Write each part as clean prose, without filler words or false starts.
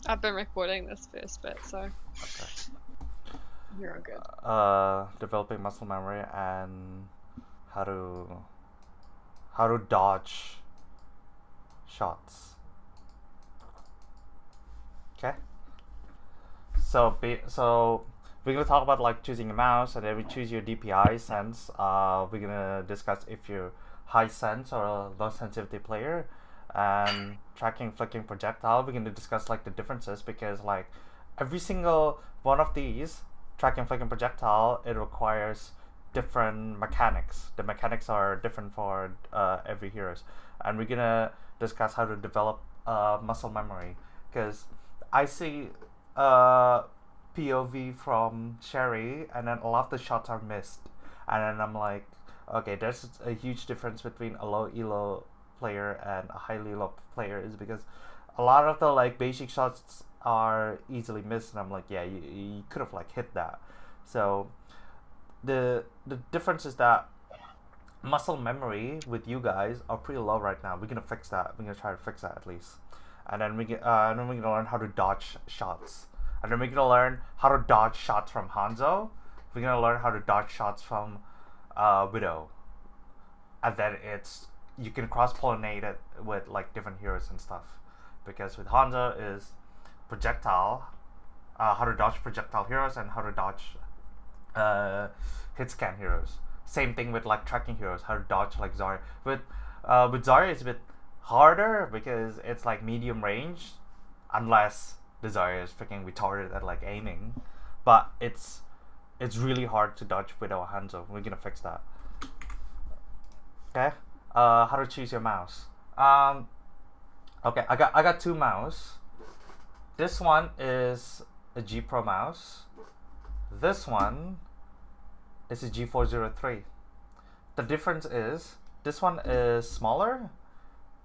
I've been recording this first bit, so Okay. you're all good. Developing muscle memory and how to how to dodge shots. Okay. So we're gonna talk about like choosing a mouse, and then we choose your DPI sense. We're gonna discuss if you're high sense or a low sensitivity player, and tracking, flicking, projectile. We're gonna discuss like the differences because like every single one of these tracking, flicking, projectile, it requires different mechanics. The mechanics are different for every heroes, and we're gonna discuss how to develop muscle memory because I see uh, POV from Sherry, and then a lot of the shots are missed, and then I'm like, okay, there's a huge difference between a low elo player and a highly elo player is because a lot of the like basic shots are easily missed, and I'm like, yeah, you could have like hit that. So the difference is that muscle memory with you guys are pretty low right now. We're gonna fix that. We're gonna try to fix that at least, and then and then we're gonna learn how to dodge shots, and then we're gonna learn how to dodge shots from Hanzo. We're gonna learn how to dodge shots from Widow, and then it's you can cross pollinate it with like different heroes and stuff, because with Hanzo is projectile, how to dodge projectile heroes and how to dodge hit scan heroes. Same thing with like tracking heroes, how to dodge like Zarya. With Zarya it's a bit harder because it's like medium range, unless the Zarya is freaking retarded at like aiming. But it's really hard to dodge with our hands off. We're gonna fix that. Okay. How to choose your mouse. Okay, I got two mouse. This one is a G Pro mouse. This one is a G403. The difference is this one is smaller.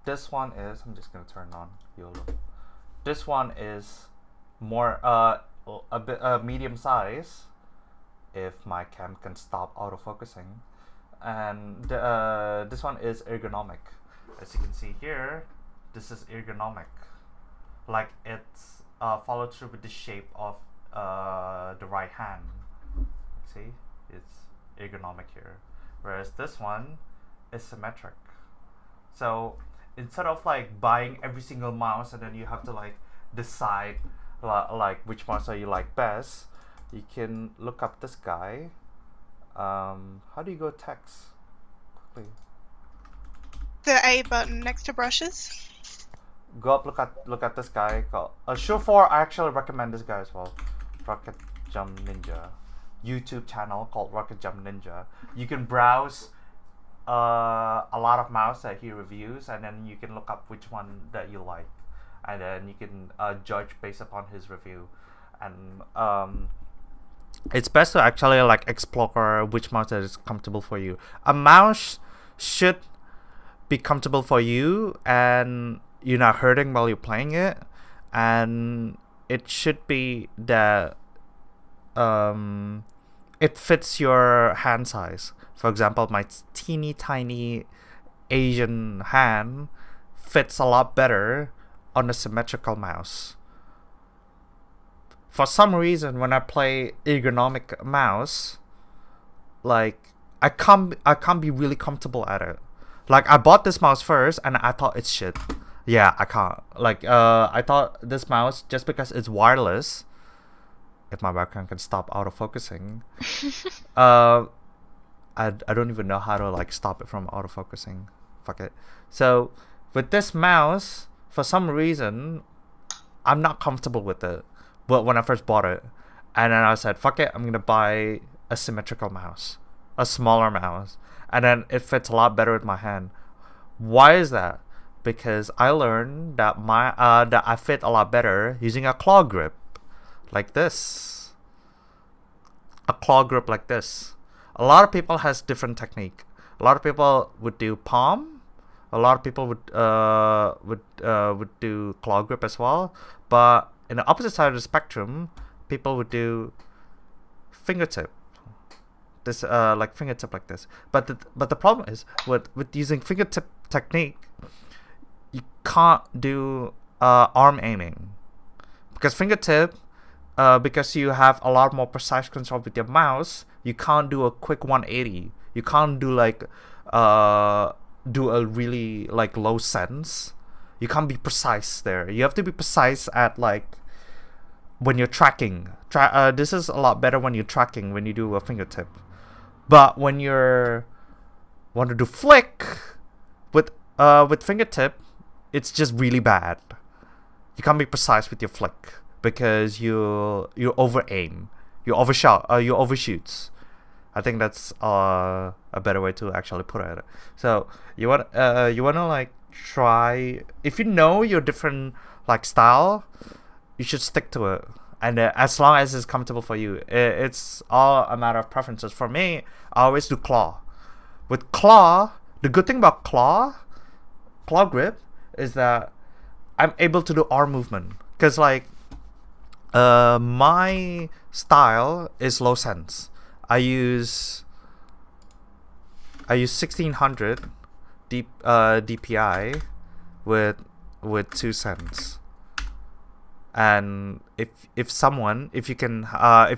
This one is, I'm just gonna turn on YOLO. This one is more a bit medium size, if my cam can stop autofocusing, and this one is ergonomic. As you can see here, this is ergonomic. Like it's followed through with the shape of the right hand. See, it's ergonomic here, whereas this one is symmetric. So instead of like buying every single mouse and then you have to like decide like which mouse are you like best, you can look up this guy. How do you go text quickly? The A button next to brushes. Go up, look at this guy called Sure4. I actually recommend this guy as well. Rocket Jump Ninja YouTube channel called Rocket Jump Ninja. You can browse a lot of mouse that he reviews, and then you can look up which one that you like, and then you can judge based upon his review. And it's best to actually like explore which mouse that is comfortable for you. A mouse should be comfortable for you, and you're not hurting while you're playing it, and it should be that it fits your hand size. For example, my teeny tiny Asian hand fits a lot better on a symmetrical mouse. For some reason, when I play ergonomic mouse, like I can't be really comfortable at it. Like I bought this mouse first, and I thought it's shit. Yeah, I can't. Like I thought this mouse, just because it's wireless, if my webcam can stop autofocusing, uh, I don't even know how to like stop it from autofocusing. Fuck it. So with this mouse, for some reason, I'm not comfortable with it. But when I first bought it, and then I said, "Fuck it, I'm gonna buy a symmetrical mouse, a smaller mouse," and then it fits a lot better with my hand. Why is that? Because I learned that that I fit a lot better using a claw grip like this. A claw grip like this. A lot of people has different technique. A lot of people would do palm. A lot of people would do claw grip as well. But in the opposite side of the spectrum, people would do fingertip. This like fingertip like this. But the problem is with using fingertip technique, you can't do arm aiming, Because fingertip, because you have a lot more precise control with your mouse, you can't do a quick 180. You can't do like do a really like low sense. You can't be precise there. You have to be precise at like when you're tracking. This is a lot better when you're tracking, when you do a fingertip. But when you're want to do flick with fingertip, it's just really bad. You can't be precise with your flick because you over aim, you overshoots. I think that's a better way to actually put it. So you wanna like try, if you know your different like style, you should stick to it. And as long as it's comfortable for you, it's all a matter of preferences. For me, I always do claw. With claw, the good thing about claw grip is that I'm able to do arm movement. Because like my style is low sense. I use 1600 DPI with 2 cents. And if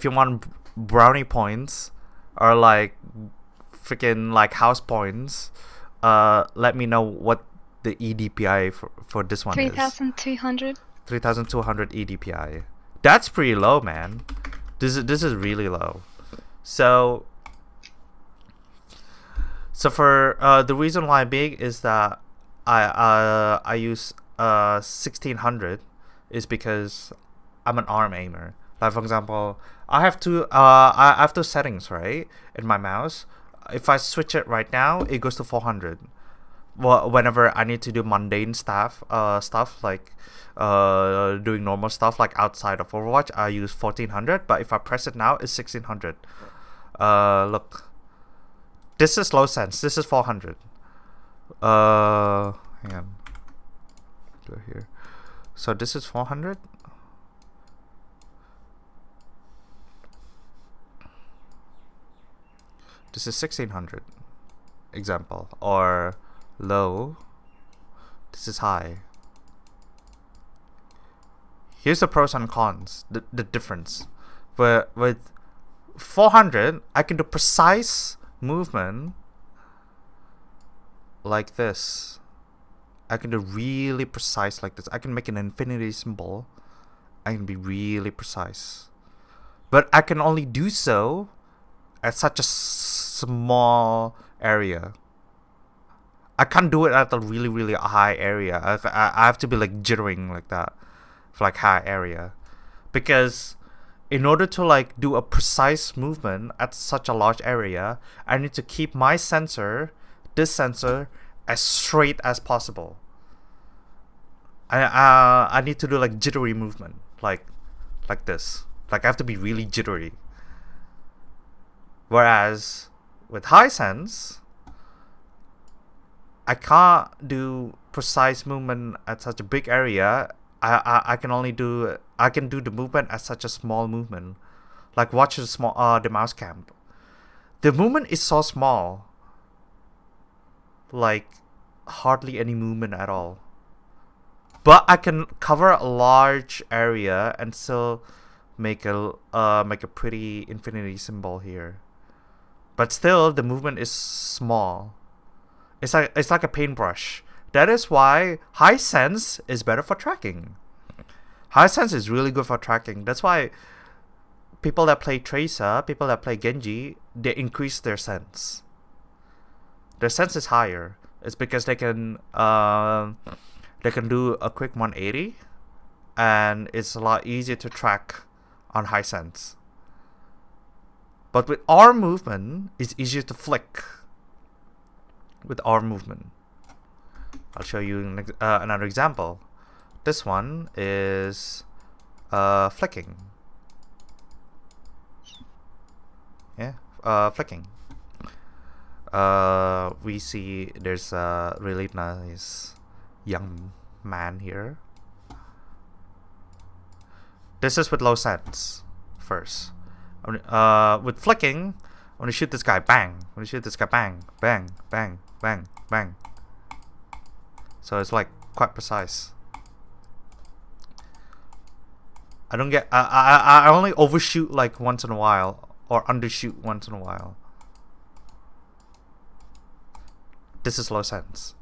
you want brownie points or like freaking like house points, let me know what the eDPI for this one 3,200. 3,200 eDPI. That's pretty low, man. This is really low. So for the reason why I'm big is that I use 1600 is because I'm an arm aimer. Like for example, I have two settings, right, in my mouse. If I switch it right now, it goes to 400. Well, whenever I need to do mundane stuff like doing normal stuff like outside of Overwatch, I use 1400. But if I press it now, it's 1600. Look, this is low sense. This is 400. Hang on. Go here. So this is 400. This is 1600. Example. Or low. This is high. Here's the pros and cons. The difference. But with 400, I can do precise movement like this. I can do really precise like this. I can make an infinity symbol. I can be really precise. But I can only do so at such a small area. I can't do it at a really, really high area. I have to be like jittering like that for like high area. Because in order to like do a precise movement at such a large area, I need to keep my sensor, this sensor, as straight as possible. I need to do like jittery movement, like this. Like I have to be really jittery. Whereas with high sense, I can't do precise movement at such a big area. I can do the movement at such a small movement. Like watch the mouse cam. The movement is so small. Like hardly any movement at all. But I can cover a large area and still make a pretty infinity symbol here. But still the movement is small. It's like a paintbrush. That is why high sense is better for tracking. High sense is really good for tracking. That's why people that play Tracer, people that play Genji, they increase their sense. Their sense is higher. It's because they can do a quick 180, and it's a lot easier to track on high sense. But with arm movement, it's easier to flick. With arm movement, I'll show you another example. This one is flicking. Yeah, flicking. We see there's a really nice young man here. This is with low sense first. With flicking, I want to shoot this guy, bang. I want to shoot this guy, bang, bang, bang, bang, bang. So it's like quite precise. I don't get. I only overshoot like once in a while or undershoot once in a while. This is low sense.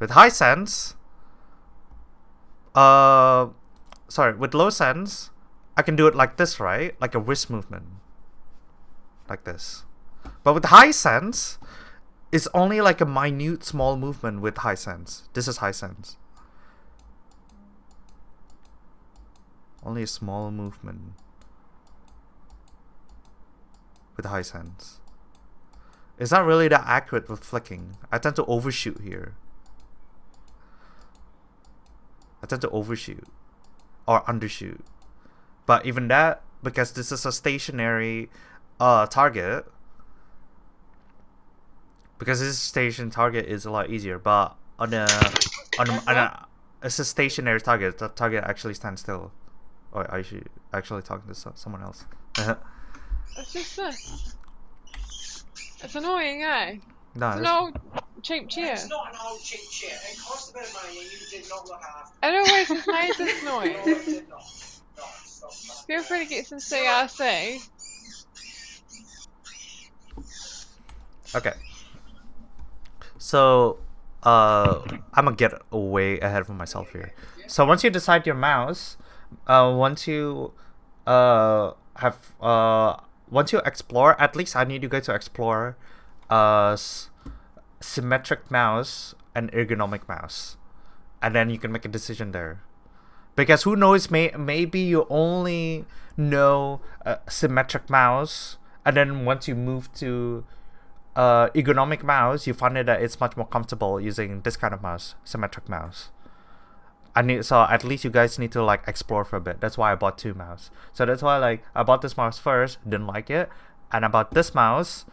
With high sense, with low sense, I can do it like this, right? Like a wrist movement, like this. But with high sense, it's only like a minute, small movement with high sense. This is high sense. Only a small movement with high sense. It's not really that accurate with flicking. I tend to overshoot here. I tend to overshoot or undershoot. But even that, because this is a stationary target, because this station target is a lot easier. But it's a stationary target. The target actually stands still. Or I should actually talk to someone else. It's just this. It's annoying, eh? No, It's an old cheap chair. It's not an old cheap chair. It cost a bit of money and you did not look after It always has made this it. No, noise. it did not. No, stop. Feel free to get some CRC. Okay. So, I'm gonna get way ahead of myself here. So once you decide your mouse, once you once you explore, at least I need you guys to explore symmetric mouse and ergonomic mouse, and then you can make a decision there. Because who knows, maybe you only know symmetric mouse, and then once you move to ergonomic mouse, you find that it's much more comfortable using this kind of mouse, symmetric mouse. So at least you guys need to like explore for a bit. That's why I bought 2 mouse. So that's why like I bought this mouse first, didn't like it, and I bought this mouse,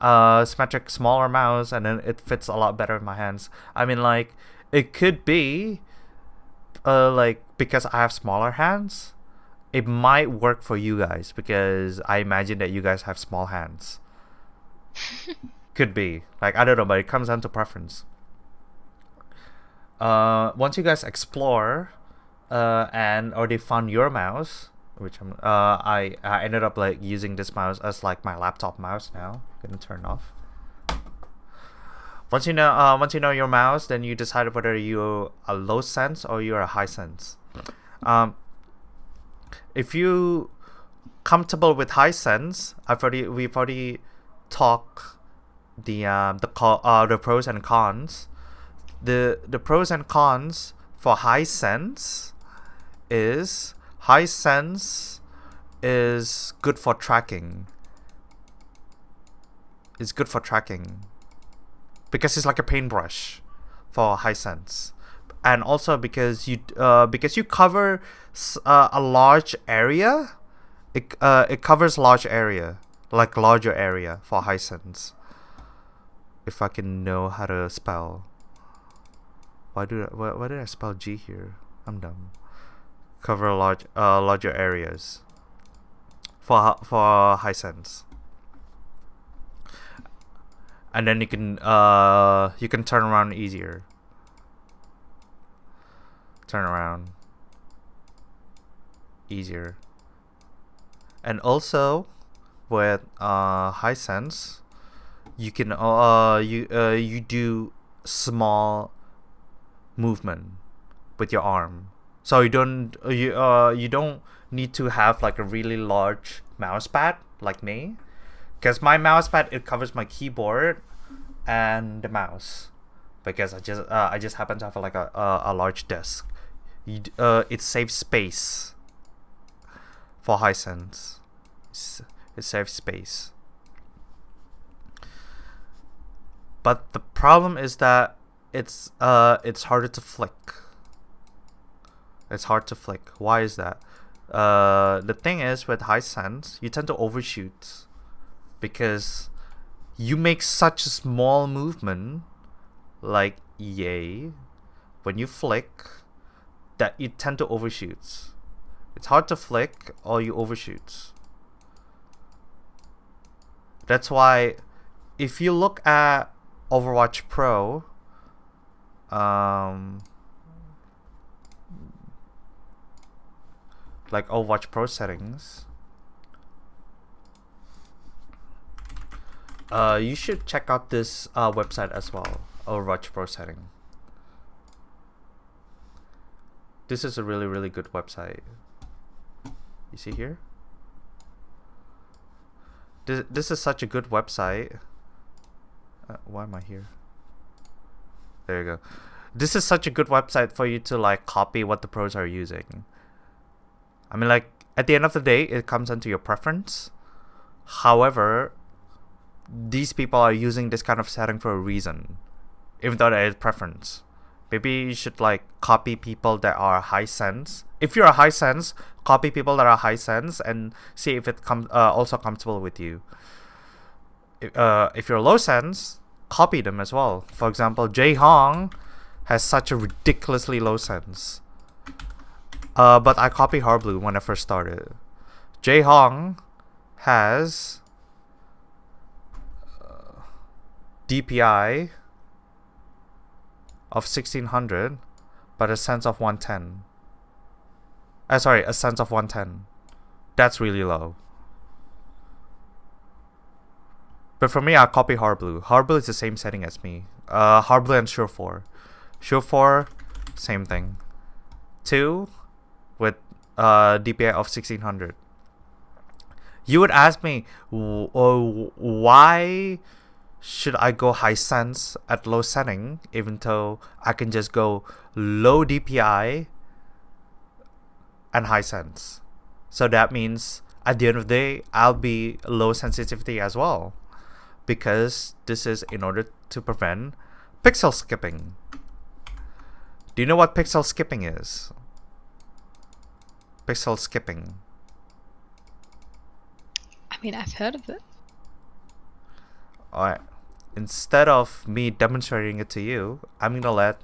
symmetric smaller mouse, and then it fits a lot better in my hands. I mean, like, it could be like, because I have smaller hands, it might work for you guys, because I imagine that you guys have small hands. Could be, like, I don't know, but it comes down to preference. Once you guys explore and already found your mouse, which I ended up like using this mouse as like my laptop mouse now. Gonna turn off. Once you know your mouse, then you decide whether you're a low sense or you're a high sense. If you comfortable with high sense, we've already talked the pros and cons. The pros and cons for high sense is good for tracking. It's good for tracking because it's like a paintbrush for high sense, and also because you cover a large area. It covers large area, like larger area for high sense. If I can know how to spell. Why did I spell G here? I'm dumb. Cover larger areas for high sense, and then you can turn around easier. Turn around easier, and also with high sense, you can you do small movement with your arm, so you don't need to have like a really large mouse pad like me, because my mouse pad, it covers my keyboard and the mouse, because I just happen to have like a large desk. It saves space for high sense. It saves space, but the problem is that it's harder to flick. It's hard to flick. Why is that? The thing is, with high sense, you tend to overshoot because you make such a small movement, like yay, when you flick, that you tend to overshoot. It's hard to flick or you overshoot. That's why if you look at Overwatch Pro, like Overwatch Pro settings, you should check out this website as well, Overwatch Pro setting. This is a really, really good website. You see here? This is such a good website. Why am I here? There you go. This is such a good website for you to like copy what the pros are using. I mean, like, at the end of the day, it comes down to your preference. However, these people are using this kind of setting for a reason, even though that is preference. Maybe you should like copy people that are high sense. If you're a high sense, copy people that are high sense and see if it comes also comfortable with you. If you're low sense, copy them as well. For example, Jae Hong has such a ridiculously low sense. But I copied Harblue when I first started. Jae Hong has DPI of 1600, but a sense of 110. Sorry, a sense of 110. That's really low. But for me, I copy Harblue. Harblue is the same setting as me. Harblue and Surefour. Surefour, same thing. 2 with DPI of 1600. You would ask me, why should I go high sense at low setting, even though I can just go low DPI and high sense? So that means at the end of the day, I'll be low sensitivity as well, because this is in order to prevent pixel skipping. Do you know what pixel skipping is? Pixel skipping. I mean, I've heard of it. Alright. Instead of me demonstrating it to you, I'm gonna let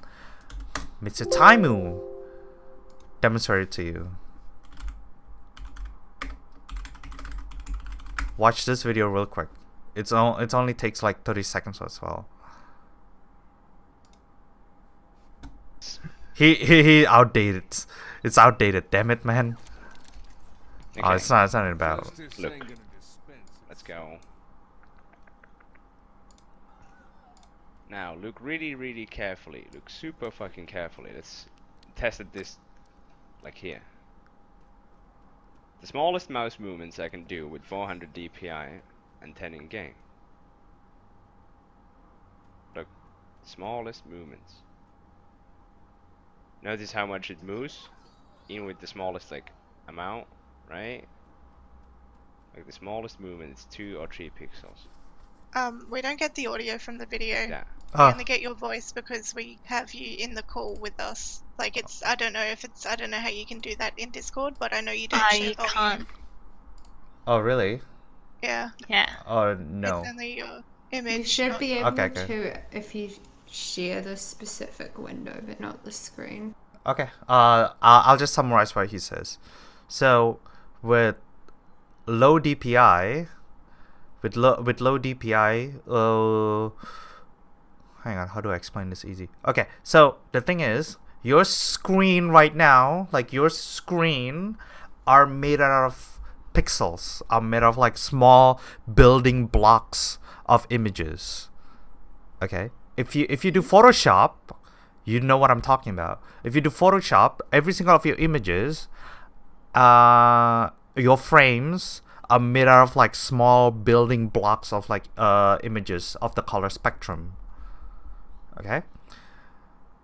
Mr. Taimu demonstrate it to you. Watch this video real quick. It only takes like 30 seconds as well. He outdated. It's outdated. Damn it, man. Okay. Oh, it's not about. Look. Let's go. Now, look really, really carefully. Look super fucking carefully. Let's test this, like here. The smallest mouse movements I can do with 400 DPI and 10 in game. Look, smallest movements. Notice how much it moves, even with the smallest like amount, right? Like the smallest movement is 2 or 3 pixels. We don't get the audio from the video. Yeah. We only get your voice because we have you in the call with us. Like I don't know how you can do that in Discord, but I know you don't share I volume. can't. Oh, really? Yeah. Yeah. Oh, no. It's only your You image. should not- be able Okay. to if you share the specific window, but not the screen. Okay. I'll just summarize what he says. So, with low DPI, with low DPI, hang on, how do I explain this easy? Okay, so the thing is, your screen right now, like your screen, are made out of pixels, are made of like small building blocks of images. Okay, if you do Photoshop, you know what I'm talking about. If you do Photoshop, every single of your images, your frames are made out of like small building blocks of like images of the color spectrum. Okay.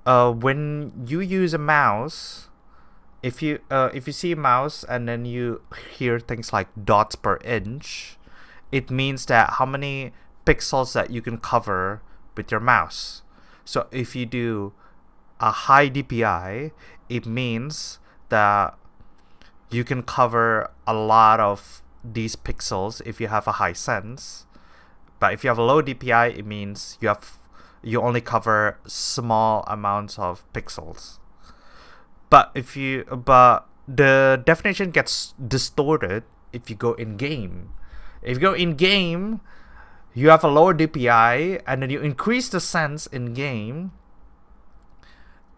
When you use a mouse, if you see a mouse and then you hear things like dots per inch, it means that how many pixels that you can cover with your mouse. So if you do a high DPI, it means that you can cover a lot of these pixels if you have a high sense. But if you have a low DPI, it means you only cover small amounts of pixels. But the definition gets distorted if you go in game. If you go in game, you have a lower DPI and then you increase the sense in game.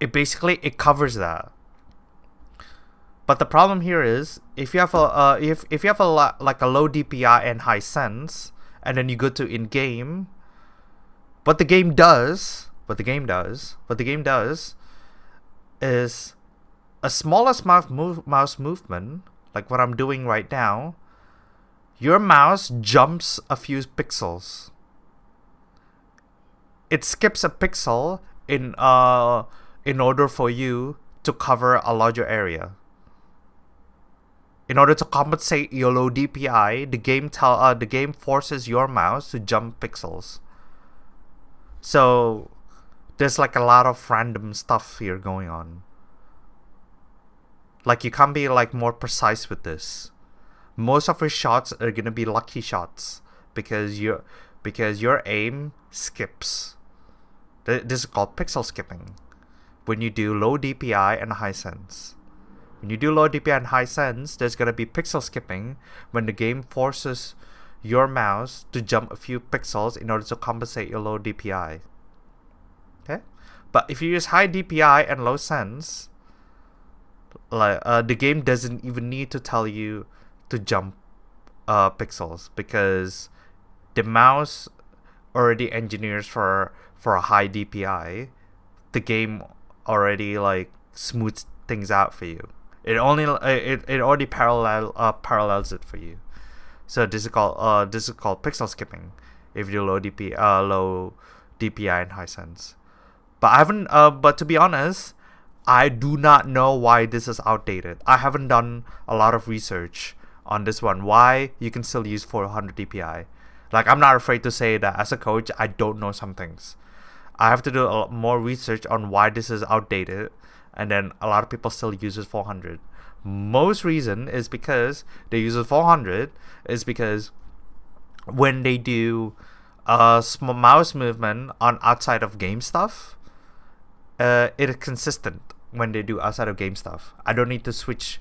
It covers that. But the problem here is if you have a if you have like a low DPI and high sense, and then you go to in game, what the game does is a smallest mouse movement, like what I'm doing right now. Your mouse jumps a few pixels. It skips a pixel in order for you to cover a larger area. In order to compensate your low DPI, the game forces your mouse to jump pixels. So there's like a lot of random stuff here going on. Like you can't be like more precise with this. Most of your shots are gonna be lucky shots because your aim skips. This is called pixel skipping. When you do low DPI and high sense. When you do low DPI and high sense, there's gonna be pixel skipping when the game forces your mouse to jump a few pixels in order to compensate your low DPI. Okay? But if you use high DPI and low sense, like the game doesn't even need to tell you to jump pixels because the mouse already engineers for a high DPI. The game already like smooths things out for you. It already parallels it for you. So this is called pixel skipping if you do low DPI and high sense. But I haven't. But to be honest, I do not know why this is outdated. I haven't done a lot of research on this one. Why you can still use 400 DPI? Like I'm not afraid to say that as a coach, I don't know some things. I have to do a lot more research on why this is outdated, and then a lot of people still use 400. Most reason is because they use 400 is because when they do small mouse movement on outside of game stuff, it is consistent when they do outside of game stuff. I don't need to switch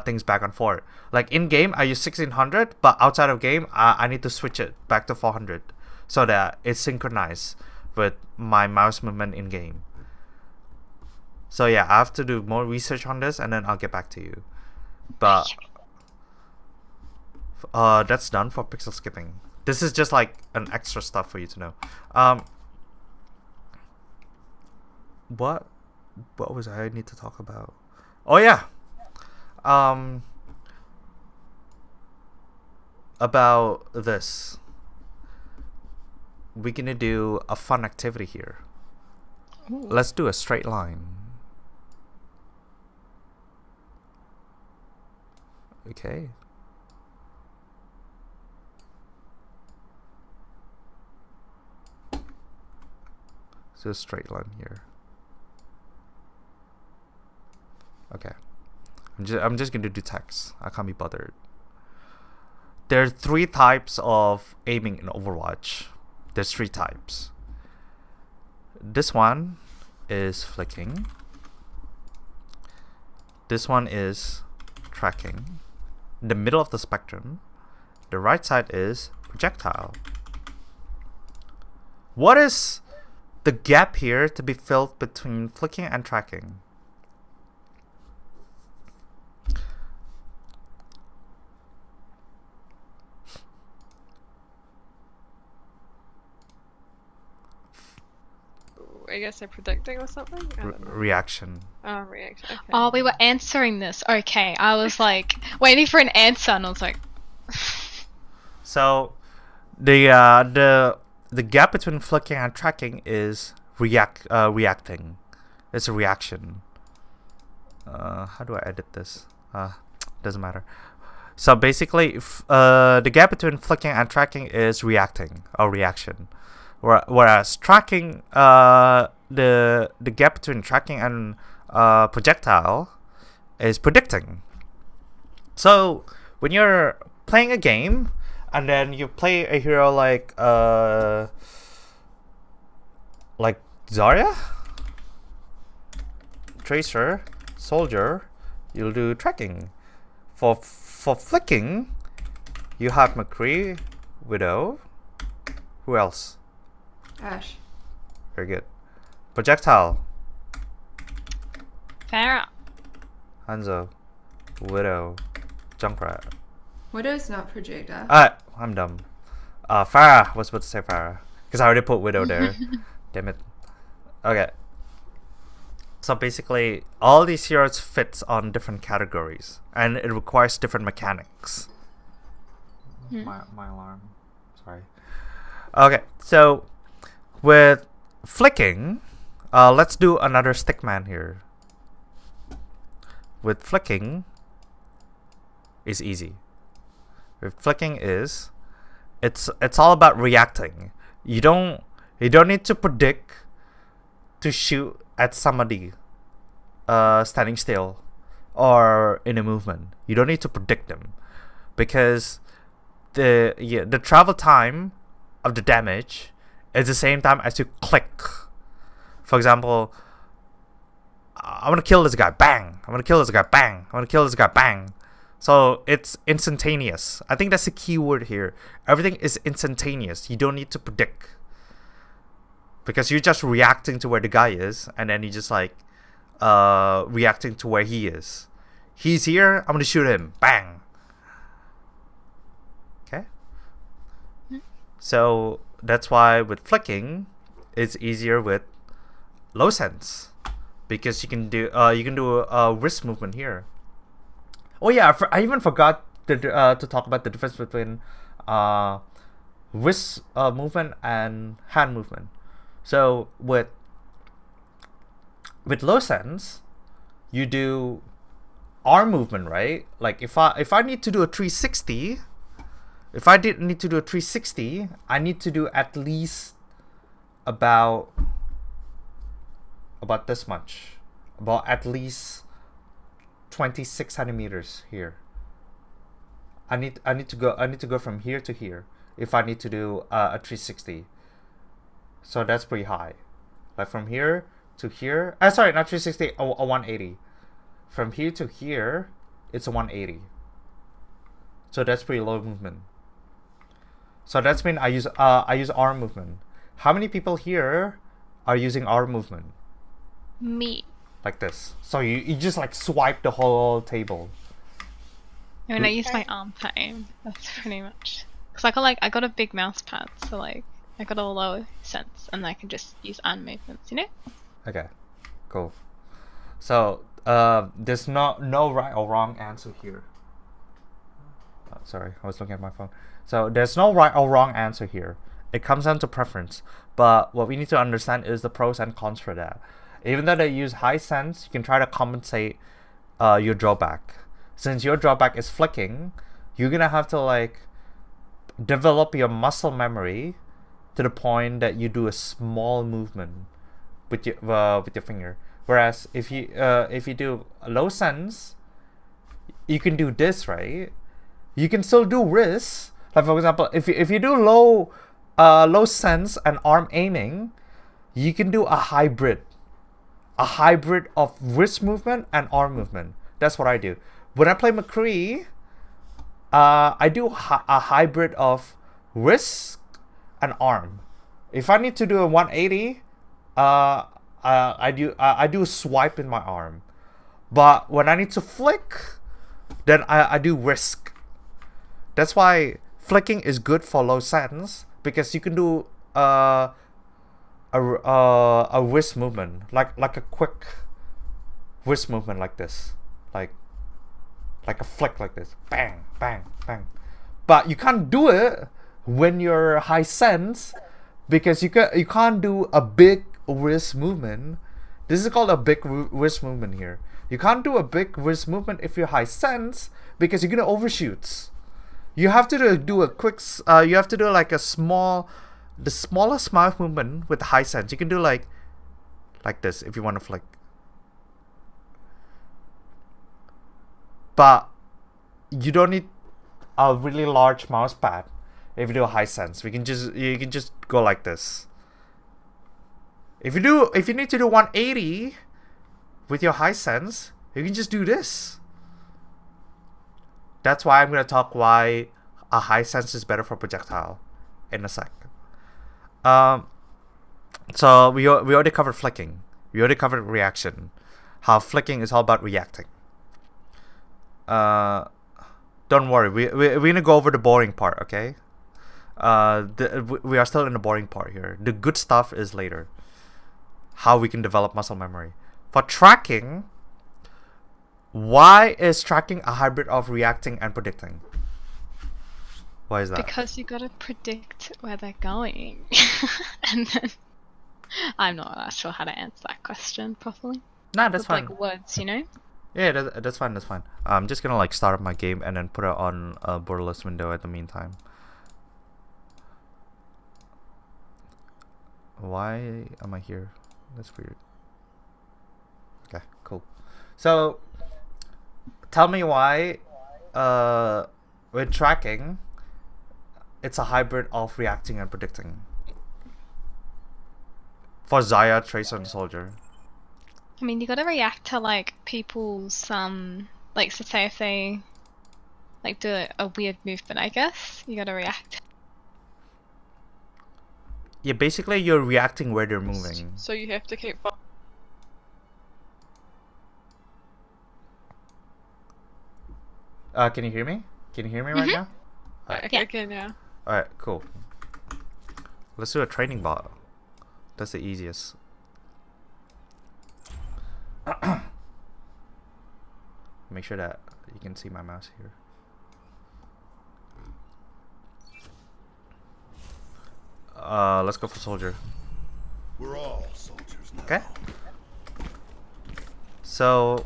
things back and forth. Like in game, I use 1600, but outside of game, I need to switch it back to 400 so that it's synchronized with my mouse movement in game. So yeah, I have to do more research on this and then I'll get back to you. But that's done for pixel skipping. This is just like an extra stuff for you to know. What was I need to talk about? Oh yeah. About this. We're gonna do a fun activity here. Ooh. Let's do a straight line. Okay. So a straight line here. Okay. I'm just gonna do text. I can't be bothered. There are 3 types of aiming in Overwatch. There's 3 types. This one is flicking. This one is tracking. In the middle of the spectrum, the right side is projectile. What is the gap here to be filled between flicking and tracking? I guess they're predicting or something? I don't know. Reaction. Oh, reaction. Okay. Oh, we were answering this. Okay, I was like waiting for an answer, and I was like, So, the gap between flicking and tracking is reacting. It's a reaction. How do I edit this? Doesn't matter. So basically, the gap between flicking and tracking is reacting or reaction, whereas tracking, the gap between tracking and projectile is predicting. So when you're playing a game and then you play a hero like Zarya, Tracer, Soldier, you'll do tracking. For flicking, you have McCree, Widow. Who else? Ash. Very good. Projectile, Farah. Hanzo. Widow, Junkrat. Widow's not projectile. I'm dumb. Farah. I was supposed to say Farah because I already put Widow there. Damn it. Okay. So basically, all these heroes fits on different categories, and it requires different mechanics. My alarm. Sorry. Okay, so with flicking, let's do another stickman here. With flicking, is easy. With flicking is, it's all about reacting. You don't need to predict to shoot at somebody standing still or in a movement. You don't need to predict them because the travel time of the damage is the same time as you click. For example, I want to kill this guy, bang. I want to kill this guy, bang. I want to kill this guy, bang. So it's instantaneous. I think that's the key word here. Everything is instantaneous. You don't need to predict. Because you're just reacting to where the guy is, and then you just like reacting to where he is. He's here, I'm gonna shoot him. Bang. Okay. So that's why with flicking, it's easier with low sense, because you can do a wrist movement here. Oh yeah, I even forgot to talk about the difference between wrist movement and hand movement. So with low sense, you do arm movement, right? Like if I need to do a 360, I need to do at least about this much, about at least 26 centimeters here. I need to go from here to here if I need to do a 360. So that's pretty high. Like from here to here. Sorry, not 360, a 180. From here to here, it's a 180. So that's pretty low movement. So that's mean I use arm movement. How many people here are using arm movement? Me. Like this. So you just like swipe the whole table. I mean, I use my arm for aim. That's pretty much. Cause I got a big mouse pad, so like I got a low sense, and I can just use arm movements, you know? Okay, cool. So there's no right or wrong answer here. Sorry, I was looking at my phone. So there's no right or wrong answer here. It comes down to preference. But what we need to understand is the pros and cons for that. Even though they use high sense, you can try to compensate your drawback. Since your drawback is flicking, you're gonna have to like develop your muscle memory to the point that you do a small movement with your finger. Whereas if you do a low sense, you can do this, right? You can still do wrist. Like for example, if you do low sense and arm aiming, you can do a hybrid of wrist movement and arm movement. That's what I do. When I play McCree, I do a hybrid of wrist and arm. If I need to do a 180, I do a swipe in my arm. But when I need to flick, then I do wrist. That's why flicking is good for low sense, because you can do a wrist movement, like a quick wrist movement like this, like a flick like this, bang, bang, bang. But you can't do it when you're high sense, because you can't do a big wrist movement. This is called a big wrist movement here. You can't do a big wrist movement if you're high sense, because you're gonna overshoot. You have to do a quick. You have to do like the smallest mouth movement with high sense. You can do like this if you want to flick. But you don't need a really large mouse pad if you do a high sense. You can just go like this. If you need to do 180 with your high sense, you can just do this. That's why I'm gonna talk why a high sense is better for projectile in a sec. So we already covered flicking. We already covered reaction. How flicking is all about reacting. Don't worry. We're gonna go over the boring part, okay? We are still in the boring part here. The good stuff is later. How we can develop muscle memory. For tracking, why is tracking a hybrid of reacting and predicting? Why is that? Because you gotta predict where they're going. And then I'm not sure how to answer that question properly. Nah, that's With fine. like words, you know? Yeah, that's fine. That's fine. I'm just gonna like start up my game and then put it on a borderless window at the meantime. Why am I here? That's weird. Okay, cool. So, tell me why, with tracking, it's a hybrid of reacting and predicting. For Zarya, Tracer, and Soldier. I mean, you gotta react to like people's like, so say if they like do a weird movement, I guess you gotta react. Yeah, basically you're reacting where they're moving. So you have to keep. Can you hear me? Can you hear me right now? Okay, okay, now. Alright, cool. Let's do a training bot. That's the easiest. Make sure that you can see my mouse here. Let's go for Soldier. We're all soldiers now. Okay. So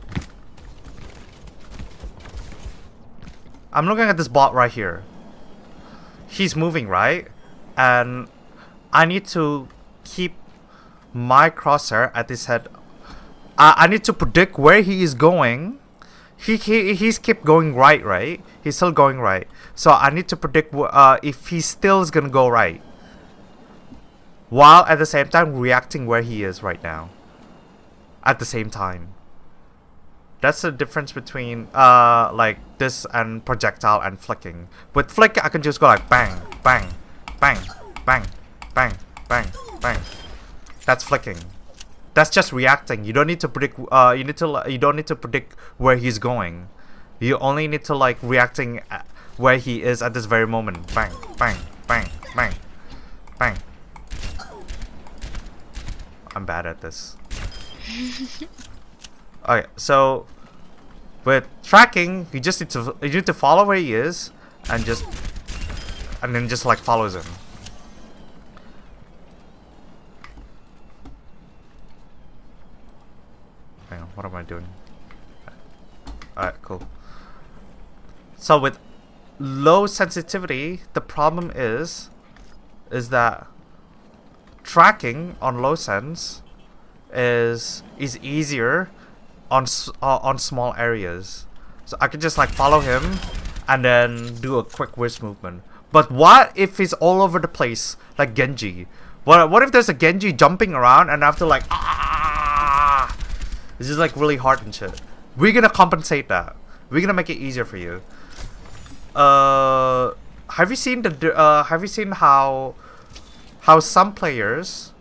I'm looking at this bot right here. He's moving, right? And I need to keep my crosshair at his head. I need to predict where he is going. He's kept going right? He's still going right. So I need to predict if he still is gonna go right, while at the same time reacting where he is right now. At the same time. That's the difference between like this and projectile and flicking. With flick, I can just go like bang, bang, bang, bang, bang, bang, bang. That's flicking. That's just reacting. You don't need to predict. You don't need to predict where he's going. You only need to like reacting where he is at this very moment. Bang, bang, bang, bang, bang. I'm bad at this. Okay, so with tracking, you just need to follow where he is, and then just like follows him. Hang on, what am I doing? Alright, cool. So with low sensitivity, the problem is that tracking on low sense is easier on small areas. So I could just like follow him and then do a quick whiz movement. But what if he's all over the place like Genji? What if there's a Genji jumping around and I have to like It's just like really hard and shit. We're gonna compensate that. We're gonna make it easier for you. Have you seen how some players,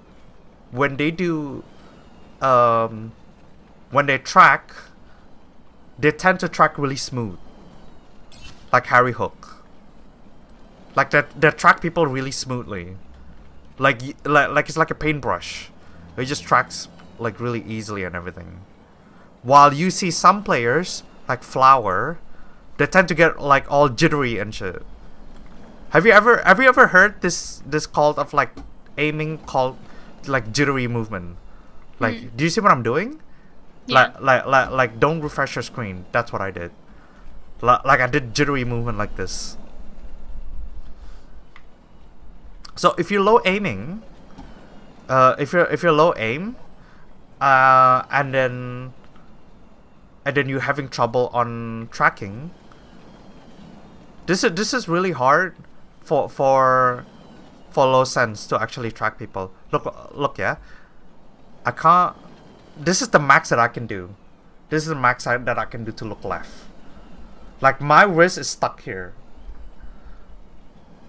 when they do when they track, they tend to track really smooth, like Harry Hook. Like they track people really smoothly, like it's like a paintbrush. It just tracks like really easily and everything. While you see some players like Flower, they tend to get like all jittery and shit. Have you ever heard this called of like aiming called like jittery movement? Like, do you see what I'm doing? Yeah. Like don't refresh your screen. That's what I did. Like I did jittery movement like this. So if you're low aiming, if you're low aim, and then you're having trouble on tracking, this is really hard for low sense to actually track people. Look, yeah. I can't. This is the max that I can do. This is the max that I can do to look left. Like my wrist is stuck here.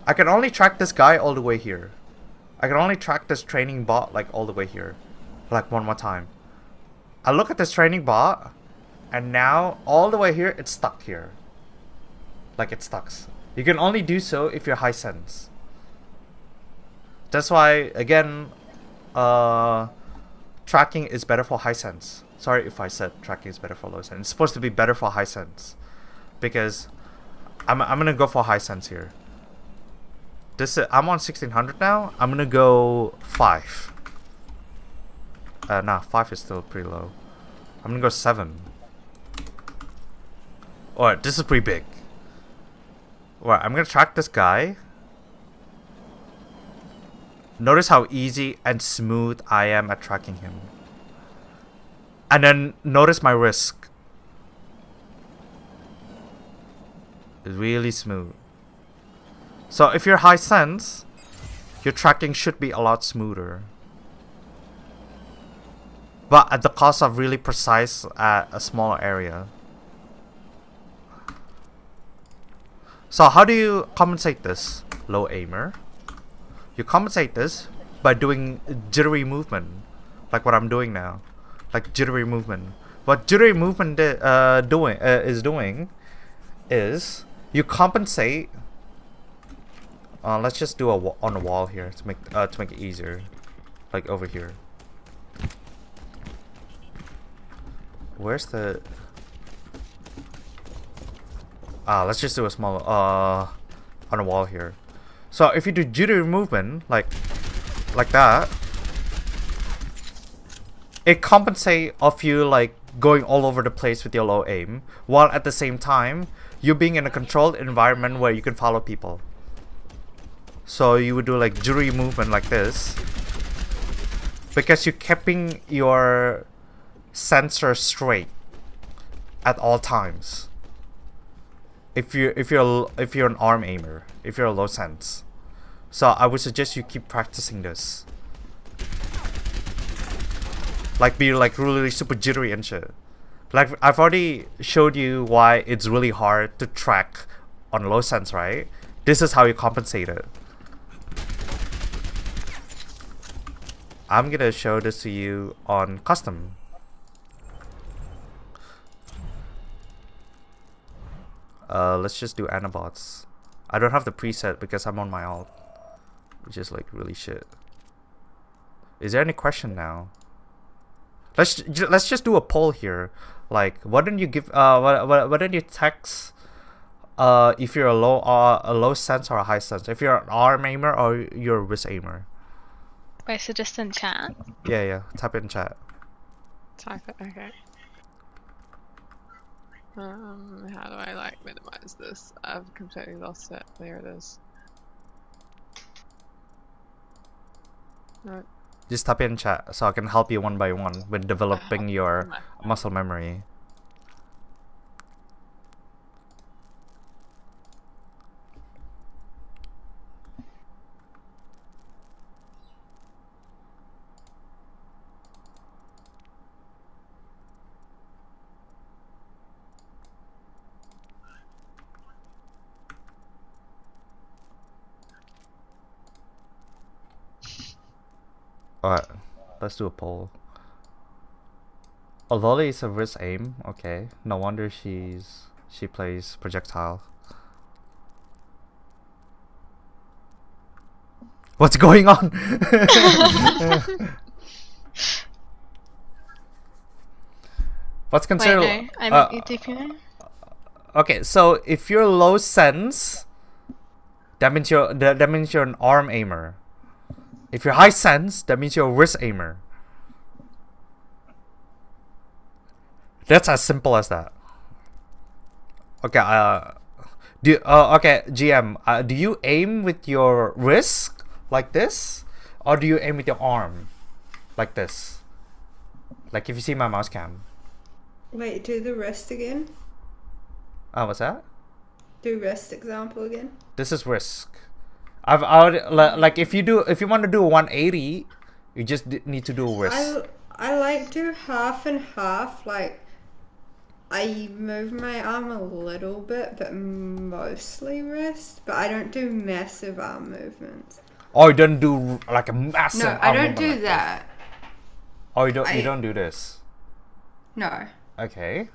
I can only track this guy all the way here. I can only track this training bot like all the way here. Like one more time. I look at this training bot, and now all the way here, it's stuck here. Like it stucks. You can only do so if you're high sense. That's why, again, tracking is better for high sense. Sorry if I said tracking is better for low sense. It's supposed to be better for high sense, because I'm gonna go for high sense here. I'm on 1600 now. I'm gonna go 5. Nah, 5 is still pretty low. I'm gonna go 7. Alright, this is pretty big. Alright, I'm gonna track this guy. Notice how easy and smooth I am at tracking him. And then notice my risk. It's really smooth. So if you're high sense, your tracking should be a lot smoother. But at the cost of really precise at a smaller area. So how do you compensate this, low aimer? You compensate this by doing jittery movement, like what I'm doing now, like jittery movement. What jittery movement is doing is you compensate. Let's just do on the wall here to make it easier, like over here. Where's the? Let's just do a small on the wall here. So if you do jittery movement like that, it compensates of you like going all over the place with your low aim, while at the same time you being in a controlled environment where you can follow people. So you would do like jittery movement like this, because you're keeping your sensor straight at all times. If you're an arm aimer, if you're a low sense. So I would suggest you keep practicing this. Like be like really super jittery and shit. Like I've already showed you why it's really hard to track on low sense, right? This is how you compensate it. I'm gonna show this to you on custom. Let's just do Anabots. I don't have the preset because I'm on my alt, which is like really shit. Is there any question now? Let's just do a poll here. Like, why don't you give why don't you text if you're a low sense or a high sense? If you're an arm aimer or you're a wrist aimer? Wait, so just in chat? Yeah. Type it in chat. Type it, okay. How do I like minimize this? I've completely lost it. There it is. No. Just type it in chat so I can help you one by one with developing your muscle memory. Alright, let's do a poll. Oh, Lolly is a wrist aim. Okay, no wonder she plays projectile. What's going on? What's considered? Wait, no, I'm DPI. Okay, so if you're low sense, that means you're an arm aimer. If you're high sense, that means you're a wrist aimer. That's as simple as that. Okay, okay, GM, do you aim with your wrist like this, or do you aim with your arm like this? Like if you see my mouse cam. Wait, do the wrist again. What's that? Do wrist example again. This is wrist. Like if you want to do a 180, you just need to do a wrist. I like do half and half. Like I move my arm a little bit, but mostly wrist. But I don't do massive arm movements. Oh, you don't do like a massive. No, I don't do that. Oh, you don't do this. No. Okay.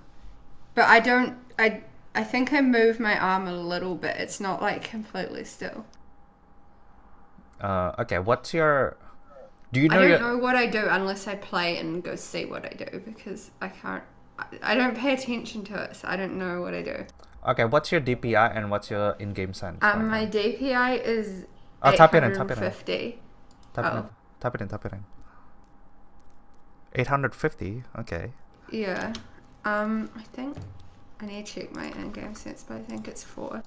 But I don't. I think I move my arm a little bit. It's not like completely still. Okay, what's your... Do you know I don't your... know what I do unless I play and go see what I do because I can't. I don't pay attention to it, so I don't know what I do. Okay, what's your DPI and what's your in-game sense? right My now? DPI is Oh, type it in, type it in. 850. Type it Oh. in. Type it in. Type it in. 850. Okay. Yeah. I think I need to check my in-game sense, but I think it's 4.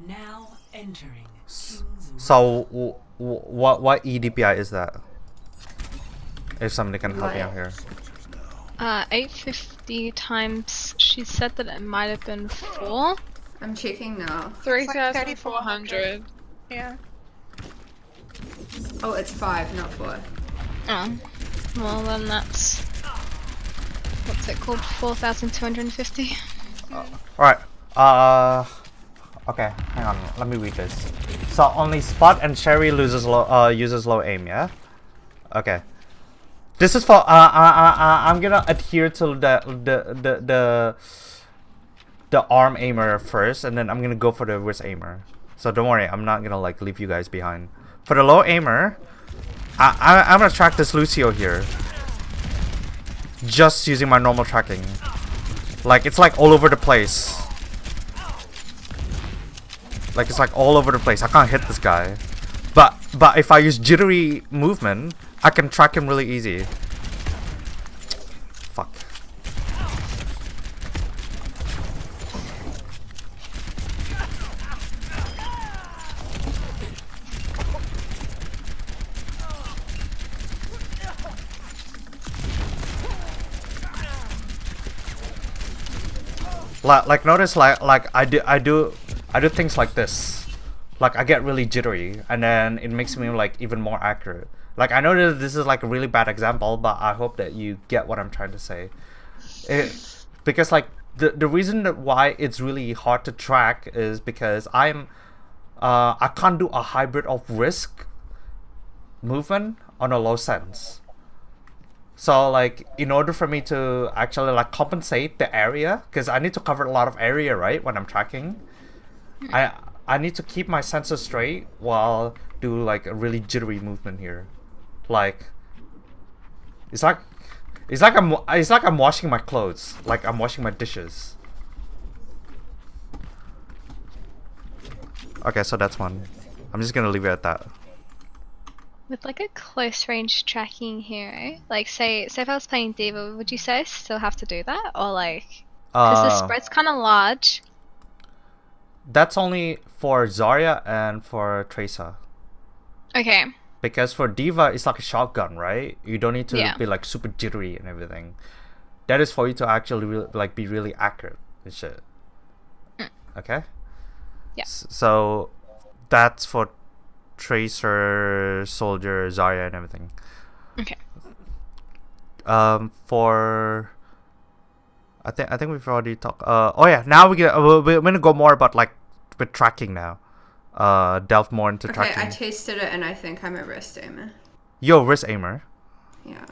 Now entering. So what EDPI is that? If somebody can help me out here. 850 times. She said that it might have been 4. I'm checking now. 3,400. Yeah. Oh, it's 5, not 4. Oh, well then that's what's it called? 4,250. Alright. Okay, hang on. Let me read this. So only Spot and Sherry uses low aim, yeah? Okay. This is for I'm gonna adhere to the arm aimer first, and then I'm gonna go for the wrist aimer. So don't worry, I'm not gonna like leave you guys behind. For the low aimer, I'm gonna track this Lucio here, just using my normal tracking. Like it's like all over the place. Like it's like all over the place. I can't hit this guy, but if I use jittery movement, I can track him really easy. Fuck. Like notice like I do things like this. Like I get really jittery, and then it makes me like even more accurate. Like I know that this is like a really bad example, but I hope that you get what I'm trying to say. Because like the reason that why it's really hard to track is because I can't do a hybrid of risk movement on a low sense. So like in order for me to actually like compensate the area, because I need to cover a lot of area, right, when I'm tracking, I need to keep my sensor straight while do like a really jittery movement here. Like it's like I'm washing my clothes, like I'm washing my dishes. Okay, so that's one. I'm just gonna leave it at that. With like a close range tracking hero, like say if I was playing D.Va, would you say I still have to do that, or like because the spread's kind of large? That's only for Zarya and for Tracer. Okay. Because for D.Va, it's like a shotgun, right? You don't need to Yeah. be like super jittery and everything. That is for you to actually like be really accurate and shit. Okay. Yeah. So that's for Tracer, Soldier, Zarya, and everything. Okay. For I think we've already talked. Oh yeah, now we're gonna go more about like with tracking now. Delve more into Okay, tracking. I tested it and I think I'm a wrist aimer. Yo, wrist aimer. Yeah.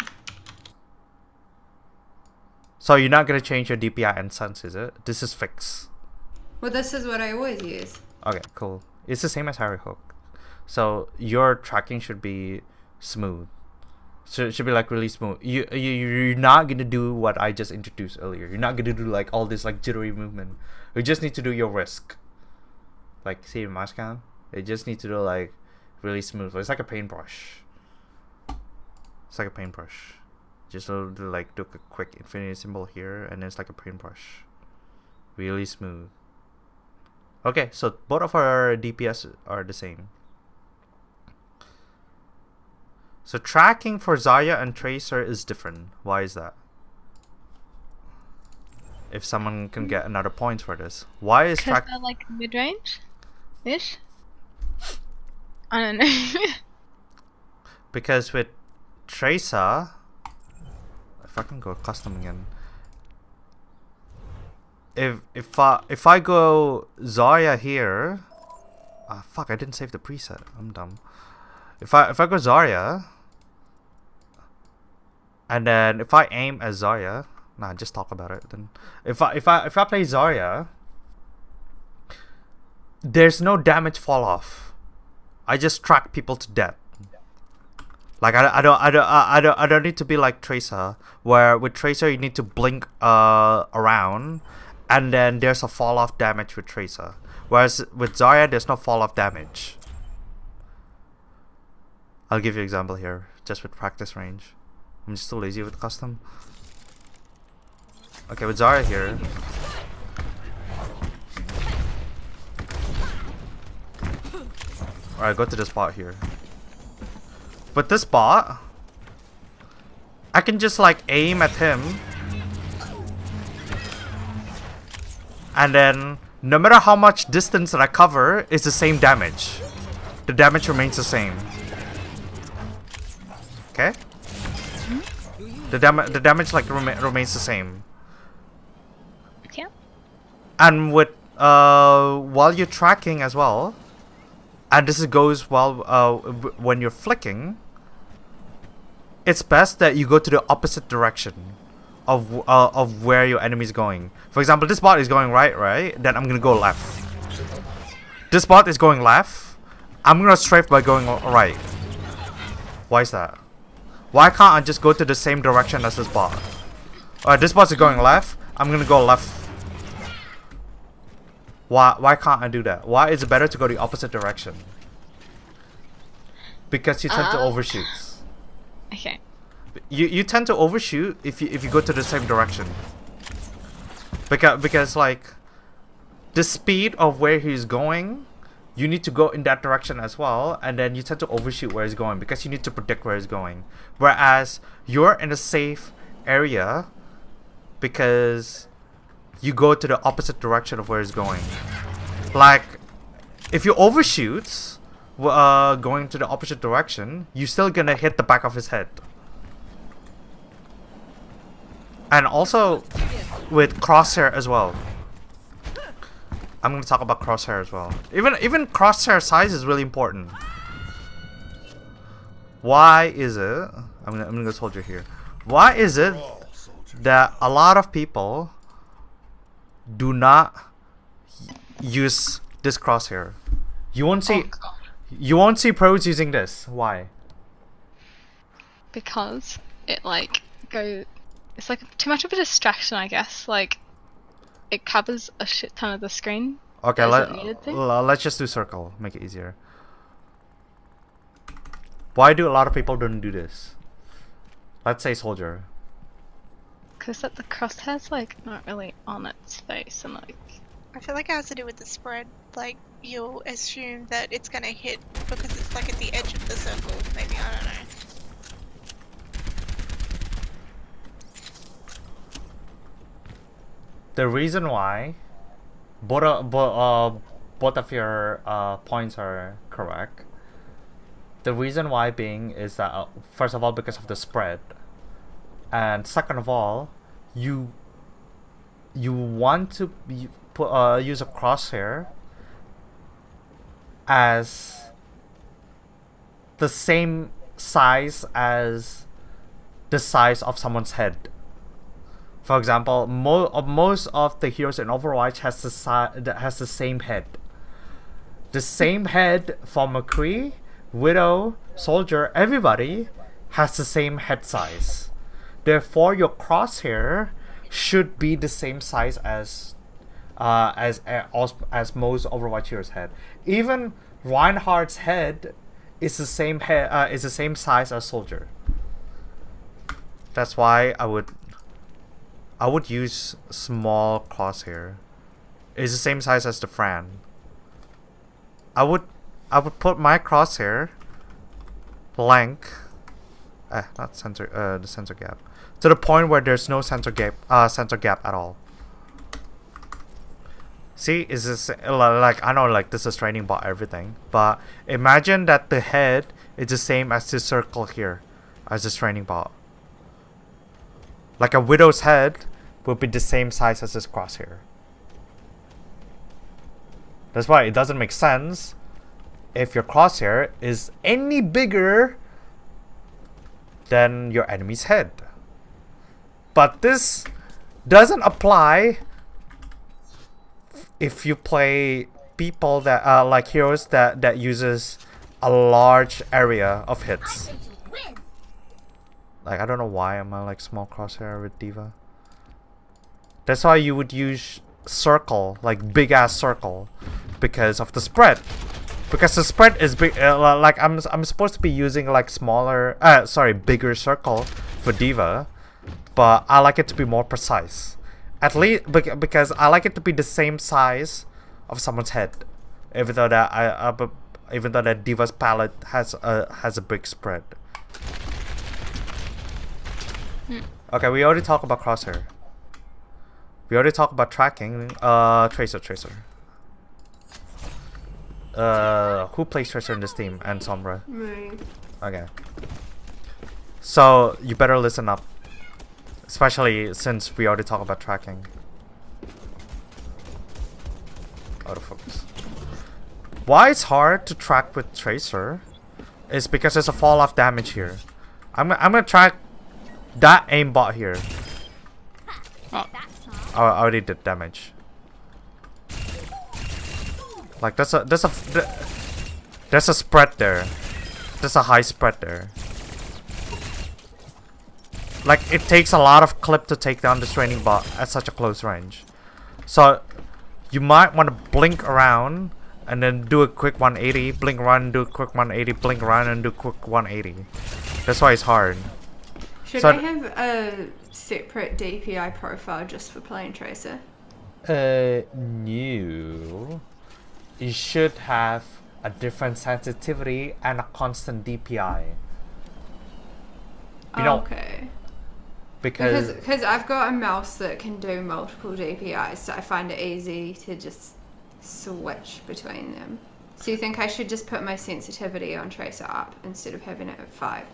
So you're not gonna change your DPI and sense, is it? This is fixed. Well, this is what I always use. Okay, cool. It's the same as Harry Hook. So your tracking should be smooth. So it should be like really smooth. You're not gonna do what I just introduced earlier. You're not gonna do like all this like jittery movement. You just need to do your risk. Like see mouse cam? You just need to do like really smooth. It's like a paintbrush. It's like a paintbrush. Just do like do a quick infinity symbol here, and it's like a paintbrush. Really smooth. Okay, so both of our DPS are the same. So tracking for Zarya and Tracer is different. Why is that? If someone can get another point for this. Why is Because track... they're like mid-range ish. I don't know. Because with Tracer... If I can go custom again. if I go Zarya here, fuck, I didn't save the preset. I'm dumb. If I go Zarya, and then if I aim as Zarya, nah, just talk about it. Then if I play Zarya, there's no damage fall off. I just track people to death. Like I don't need to be like Tracer, where with Tracer you need to blink around, and then there's a fall off damage with Tracer. Whereas with Zarya there's no fall off damage. I'll give you an example here, just with practice range. I'm just too lazy with custom. Okay, with Zarya here. Alright, go to the spot here. With this bot, I can just like aim at him, and then no matter how much distance that I cover, it's the same damage. The damage remains the same. Okay? The damage like remains the same. Okay. And with while you're tracking as well, and this goes while when you're flicking, it's best that you go to the opposite direction of where your enemy is going. For example, this bot is going right? Then I'm gonna go left. This bot is going left. I'm gonna strafe by going right. Why is that? Why can't I just go to the same direction as this bot? Alright, this bot is going left. I'm gonna go left. Why can't I do that? Why is it better to go the opposite direction? Because you tend to overshoot. Okay. You tend to overshoot if you go to the same direction. Because like the speed of where he's going, you need to go in that direction as well, and then you tend to overshoot where he's going because you need to predict where he's going. Whereas you're in a safe area because you go to the opposite direction of where he's going. Like if you overshoot going to the opposite direction, you're still gonna hit the back of his head. And also with crosshair as well. I'm gonna talk about crosshair as well. Even crosshair size is really important. Why is it? I'm gonna go soldier here. Why is it that a lot of people do not use this crosshair? You won't see pros using this. Why? Because it like it's like too much of a distraction, I guess. Like it covers a shit ton of the screen. Okay, let's just do circle. Make it easier. Why do a lot of people don't do this? Let's say soldier. Because the crosshair's like not really on its face, and like I feel like it has to do with the spread. Like you'll assume that it's gonna hit because it's like at the edge of the circle. Maybe, I don't know. The reason why both of your points are correct. The reason why being is that first of all because of the spread, and second of all, you want to use a crosshair as the same size as the size of someone's head. For example, most of the heroes in Overwatch has the same head. The same head for McCree, Widow, Soldier, everybody has the same head size. Therefore, your crosshair should be the same size as most Overwatch heroes' head. Even Reinhardt's head is the same size as Soldier. That's why I would use small crosshair. It's the same size as the Fran. I would put my crosshair length, not center, the center gap, to the point where there's no center gap at all. See, is this like, I know like this is training bot everything, but imagine that the head is the same as this circle here, as this training bot. Like a Widow's head will be the same size as this crosshair. That's why it doesn't make sense if your crosshair is any bigger than your enemy's head. But this doesn't apply if you play people that like heroes that uses a large area of hits. Like, I don't know why I'm a like small crosshair with D.Va. That's why you would use circle, like big ass circle, because of the spread. Because the spread is big. Like I'm supposed to be using like smaller, bigger circle for D.Va, but I like it to be more precise. At least because I like it to be the same size of someone's head, even though that D.Va's palette has a big spread. Okay, we already talked about crosshair. We already talked about tracking. Tracer. Who plays Tracer in this team? And Sombra. Me. Okay. So you better listen up, especially since we already talked about tracking. Autofocus. Why it's hard to track with Tracer is because there's a fall off damage here. I'm gonna track that aimbot here. Oh. I already did damage. Like there's a spread there. There's a high spread there. Like it takes a lot of clip to take down this training bot at such a close range. So you might want to blink around and then do a quick 180, blink around, do a quick 180, blink around and do a quick 180. That's why it's hard. Should So I have a separate DPI profile just for playing Tracer? No. You should have a different sensitivity and a constant DPI. You know, Okay. because I've got a mouse that can do multiple DPIs, so I find it easy to just switch between them. So you think I should just put my sensitivity on Tracer up instead of having it at 5?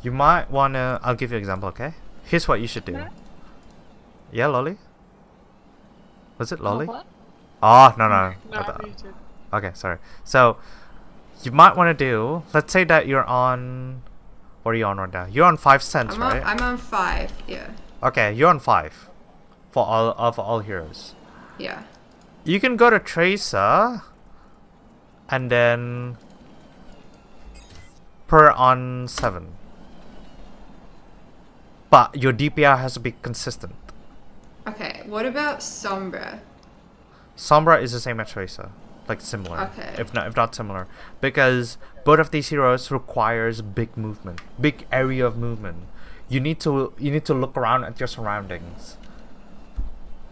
you might wanna. I'll give you an example. Okay. Here's what you should do. Yeah, Lolly. Was it Lolly? What? Oh no. No, I muted. Okay, sorry. So you might want to do. Let's say that you're on. What are you on right now? You're on 5 cents, right? I'm on 5, yeah. Okay, you're on 5 for all heroes. Yeah. You can go to Tracer and then per on 7. But your DPI has to be consistent. Okay, what about Sombra? Sombra is the same as Tracer. Like similar. Okay. If not similar. Because both of these heroes requires big movement. Big area of movement. You need to look around at your surroundings.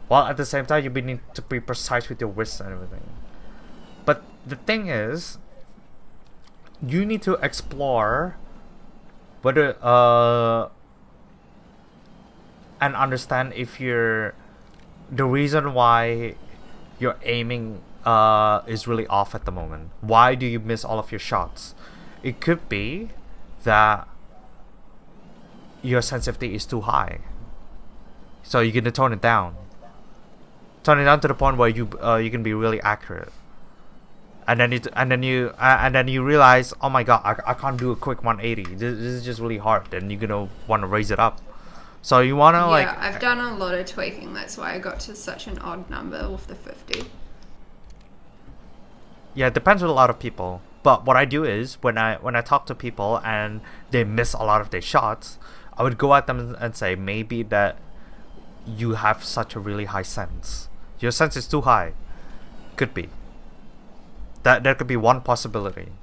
While at the same time you need to be precise with your wrists and everything. But the thing is, you need to explore whether and understand if the reason why your aiming is really off at the moment. Why do you miss all of your shots? It could be that your sensitivity is too high, so you're gonna tone it down. Tone it down to the point where you can be really accurate. And then you realize, oh my god, I can't do a quick 180. This is just really hard. Then you're gonna want to raise it up. So you wanna Yeah, I've done a lot of tweaking. That's why I got to such an odd number with the 50. Yeah, it depends with a lot of people. But what I do is when I talk to people and they miss a lot of their shots, I would go at them and say maybe that you have such a really high sense. Your sense is too high. Could be. That could be one possibility.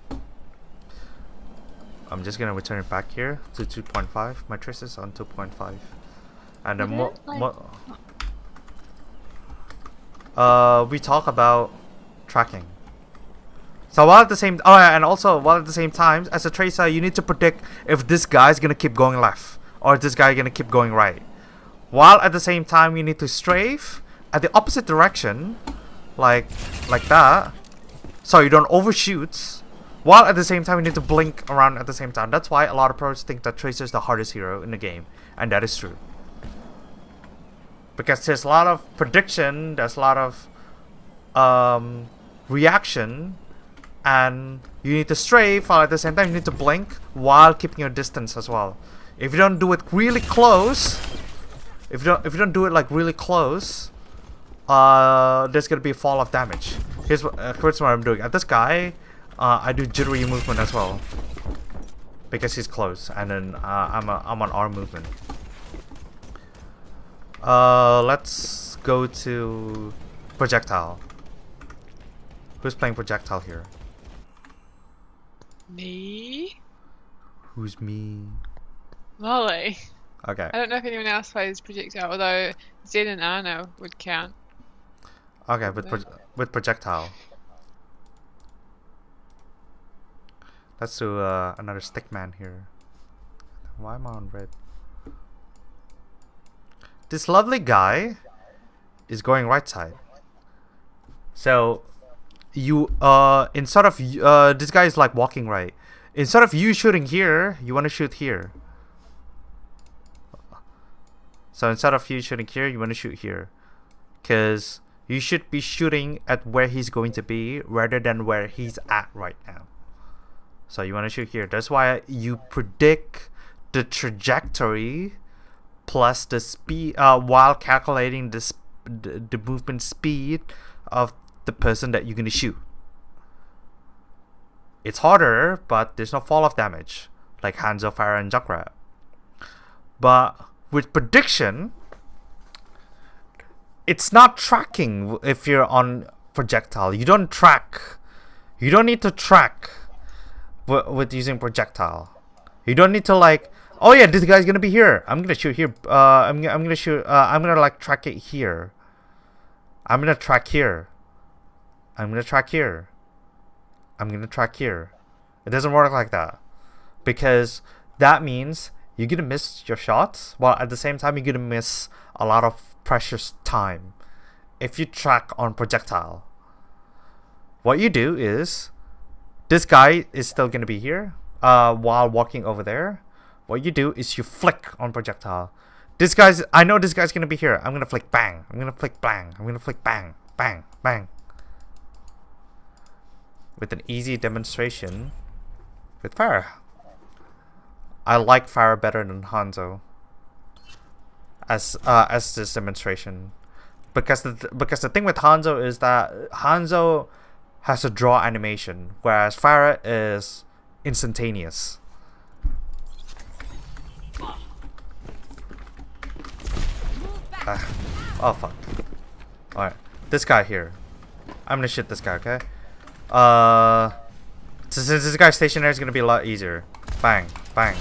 I'm just gonna return it back here to 2.5. My trace is on 2.5, and then we talk about tracking. So while at the same time, as a tracer, you need to predict if this guy's gonna keep going left or if this guy gonna keep going right. While at the same time, you need to strafe at the opposite direction, like that, so you don't overshoot. While at the same time, you need to blink around at the same time. That's why a lot of pros think that Tracer is the hardest hero in the game, and that is true. Because there's a lot of prediction, there's a lot of reaction, and you need to strafe while at the same time you need to blink while keeping your distance as well. If you don't do it really close, if you don't do it like really close, there's gonna be a fall of damage. Here's what I'm doing. At this guy, I do jittery movement as well because he's close, and then I'm on arm movement. Let's go to projectile. Who's playing projectile here? Me? Who's me? Molly. Okay. I don't know if anyone else plays projectile, although Zed and Arno would count. Okay, with projectile. Let's do another stickman here. Why am I on red? This lovely guy is going right side. So you instead of this guy is like walking right. Instead of you shooting here, you want to shoot here. So instead of you shooting here, you want to shoot here, because you should be shooting at where he's going to be rather than where he's at right now. So you want to shoot here. That's why you predict the trajectory plus the speed while calculating the movement speed of the person that you're gonna shoot. It's harder, but there's no fall of damage like Hanzo, Pharah, and Junkrat. But with prediction, it's not tracking. If you're on projectile, you don't track. You don't need to track with using projectile. You don't need to like, oh yeah, this guy's gonna be here. I'm gonna shoot here. I'm gonna shoot. I'm gonna like track it here. I'm gonna track here. I'm gonna track here. I'm gonna track here. It doesn't work like that, because that means you're gonna miss your shots, while at the same time you're gonna miss a lot of precious time if you track on projectile. What you do is, this guy is still gonna be here while walking over there. What you do is you flick on projectile. I know this guy's gonna be here. I'm gonna flick bang. I'm gonna flick bang. I'm gonna flick bang. Bang. Bang. With an easy demonstration with Pharah. I like Pharah better than Hanzo as this demonstration, because the thing with Hanzo is that Hanzo has a draw animation, whereas Pharah is instantaneous. Oh fuck. Alright, this guy here. I'm gonna shoot this guy, okay? Since this guy's stationary, it's gonna be a lot easier. Bang, bang.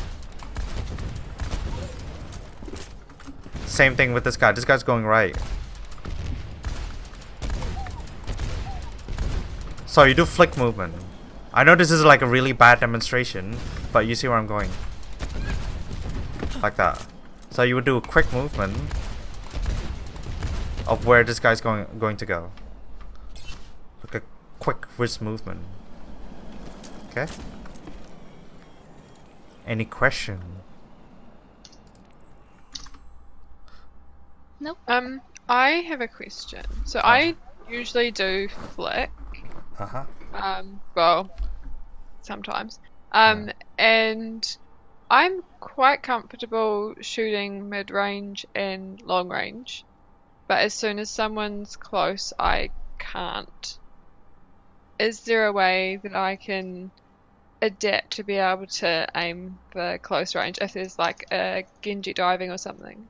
Same thing with this guy. This guy's going right. So you do flick movement. I know this is like a really bad demonstration, but you see where I'm going. Like that. So you would do a quick movement of where this guy's going to go. Like a quick wrist movement. Okay. Any question? Nope. I have a question. So I usually do flick. Well, sometimes. And I'm quite comfortable shooting mid-range and long-range, but as soon as someone's close, I can't. Is there a way that I can adapt to be able to aim for close range if there's like a Genji diving or something?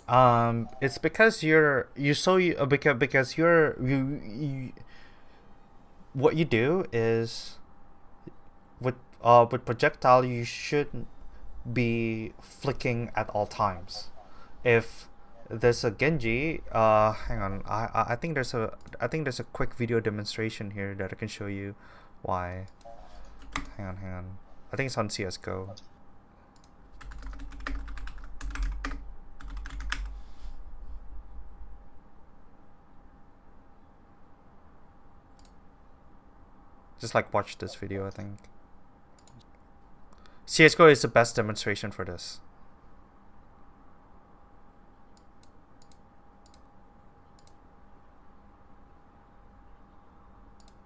It's because what you do is with projectile, you should be flicking at all times. If there's a Genji, hang on, I think there's a quick video demonstration here that I can show you why. Hang on. I think it's on CS:GO. Just like watch this video, I think. CS:GO is the best demonstration for this.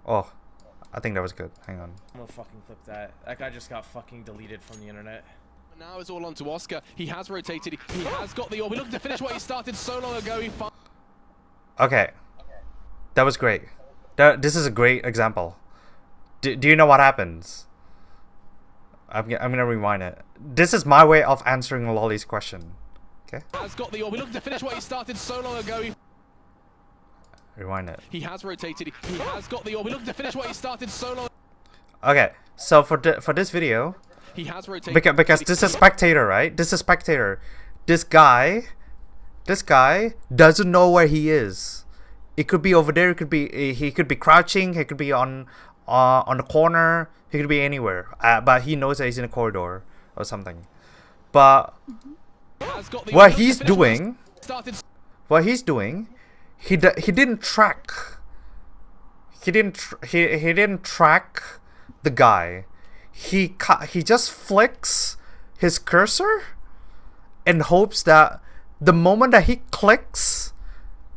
Oh, I think that was good. Hang on. I'm gonna fucking clip that. That guy just got fucking deleted from the internet. Now it's all on to Oscar. He has rotated. He has got the orb. We're looking to finish what he started so long ago. Okay. That was great. This is a great example. Do you know what happens? I'm gonna rewind it. This is my way of answering Lolly's question. Okay. Has got the orb. We're looking to finish what he started so long ago. Rewind it. He has rotated. He has got the orb. We're looking to finish what he started so long. Okay. So for this video, he has rotated because this is spectator, right? This is spectator. This guy doesn't know where he is. It could be over there. It could be he could be crouching. He could be on the corner. He could be anywhere. But he knows that he's in a corridor or something. But what he's doing, he didn't track. He didn't track the guy. He just flicks his cursor and hopes that the moment that he clicks,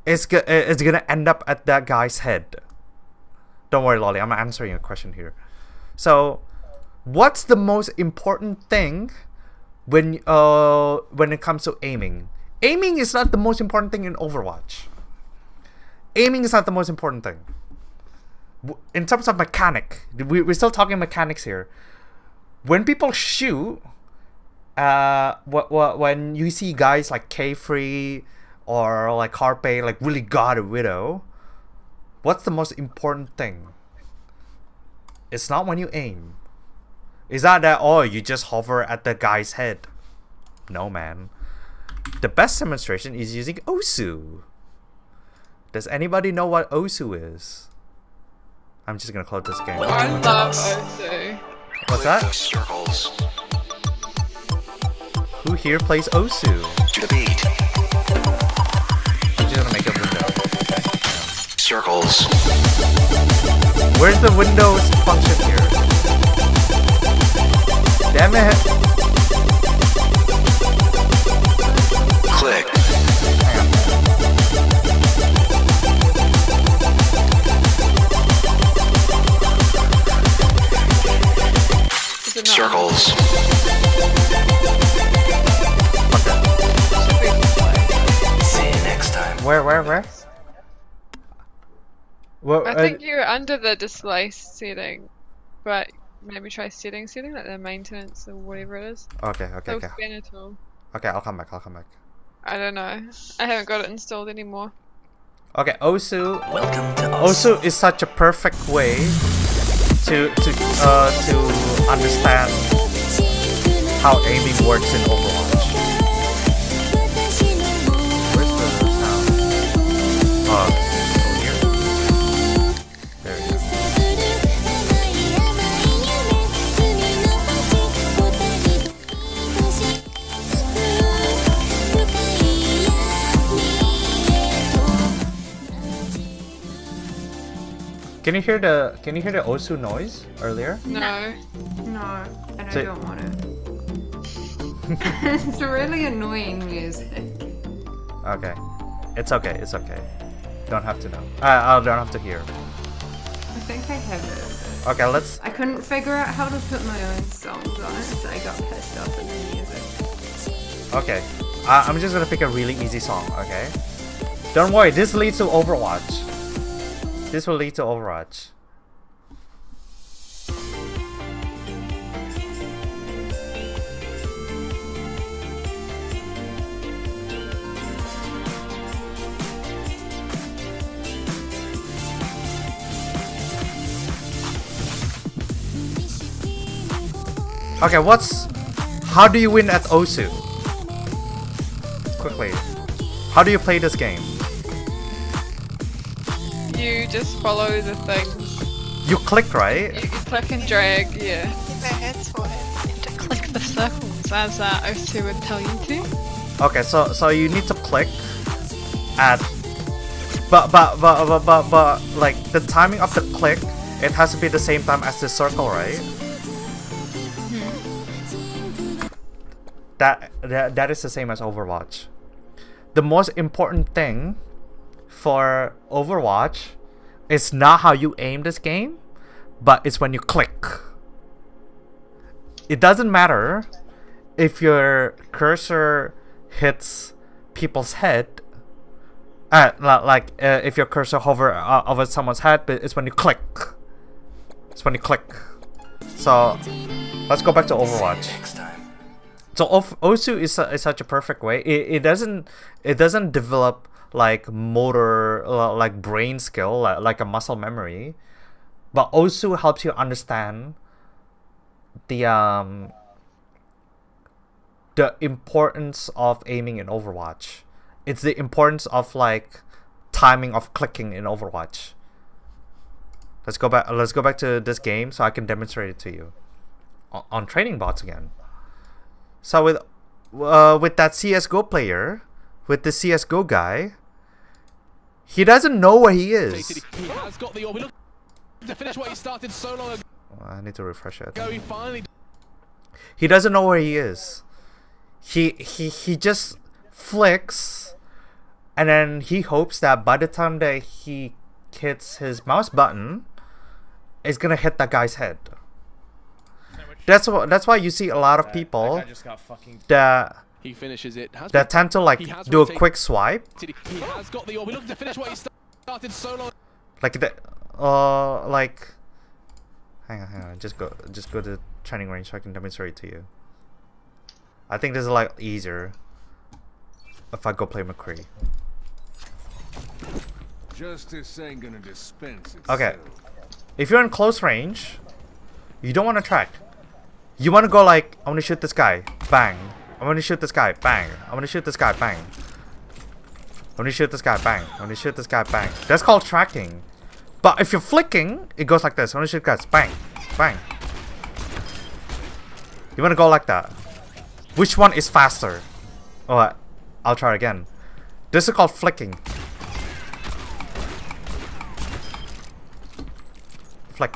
it's gonna end up at that guy's head. Don't worry, Lolly. I'm answering your question here. So, what's the most important thing when it comes to aiming? Aiming is not the most important thing in Overwatch. Aiming is not the most important thing. In terms of mechanic, we're still talking mechanics here. When people shoot, when you see guys like K-Free or like Harpe like really got a Widow, what's the most important thing? It's not when you aim. It's not that, oh, you just hover at the guy's head. No, man. The best demonstration is using Osu. Does anybody know what Osu is? I'm just gonna close this game. I love Osu. What's that? Circles. Who here plays Osu? To the beat. I'm just gonna make a window. Circles. Where's the Windows function here? Damn it! Click. Circles. See you next time. Where? Well, I think you're under the display setting, but maybe try setting, like the maintenance or whatever it is. Okay. Spin it all. Okay, I'll come back. I don't know. I haven't got it installed anymore. Okay, Osu. Welcome to Osu is such a perfect way to understand how aiming works in Overwatch. Where's the sound? Here? There we go. Can you hear the Osu noise earlier? No, and I don't want it. It's really annoying music. Okay. It's okay. Don't have to know. I don't have to hear. I think I have it. Okay, let's... I couldn't figure out how to put my own songs on it, so I got pissed off at the music. Okay. I'm just gonna pick a really easy song, okay? Don't worry, this leads to Overwatch. This will lead to Overwatch. Okay, how do you win at Osu? Quickly. How do you play this game? You just follow the things. You click, right? You click and drag, yeah. Use their heads for it. To click the circles as Osu would tell you to. Okay, so you need to click at but like the timing of the click, it has to be the same time as the circle, right? That is the same as Overwatch. The most important thing for Overwatch it's not how you aim this game, but it's when you click. It doesn't matter if your cursor hits people's head. If your cursor hover over someone's head, but it's when you click. It's when you click. So let's go back to Overwatch. So Osu is such a perfect way. It doesn't develop like motor, like brain skill, like a muscle memory, but Osu helps you understand the importance of aiming in Overwatch. It's the importance of like timing of clicking in Overwatch. Let's go back to this game so I can demonstrate it to you on training bots again. So with that CS:GO player, with the CS:GO guy, he doesn't know where he is. He has got the orb. Look to finish what he started so long ago. I need to refresh it. He doesn't know where he is. He just flicks, and then he hopes that by the time that he hits his mouse button, it's gonna hit that guy's head. That's why you see a lot of people that he finishes it. That tend to like do a quick swipe. He has got the orb. Look to finish what he started so long. Like that, like. Hang on. Just go to training range so I can demonstrate to you. I think this is like easier if I go play McCree. Justice ain't gonna dispense itself. Okay, if you're in close range, you don't want to track. You want to go like, I want to shoot this guy, bang. I want to shoot this guy, bang. I want to shoot this guy, bang. I want to shoot this guy, bang. I want to shoot this guy, bang. That's called tracking. But if you're flicking, it goes like this. I want to shoot guys, bang, bang. You want to go like that. Which one is faster? Oh, I'll try again. This is called flicking. Flick.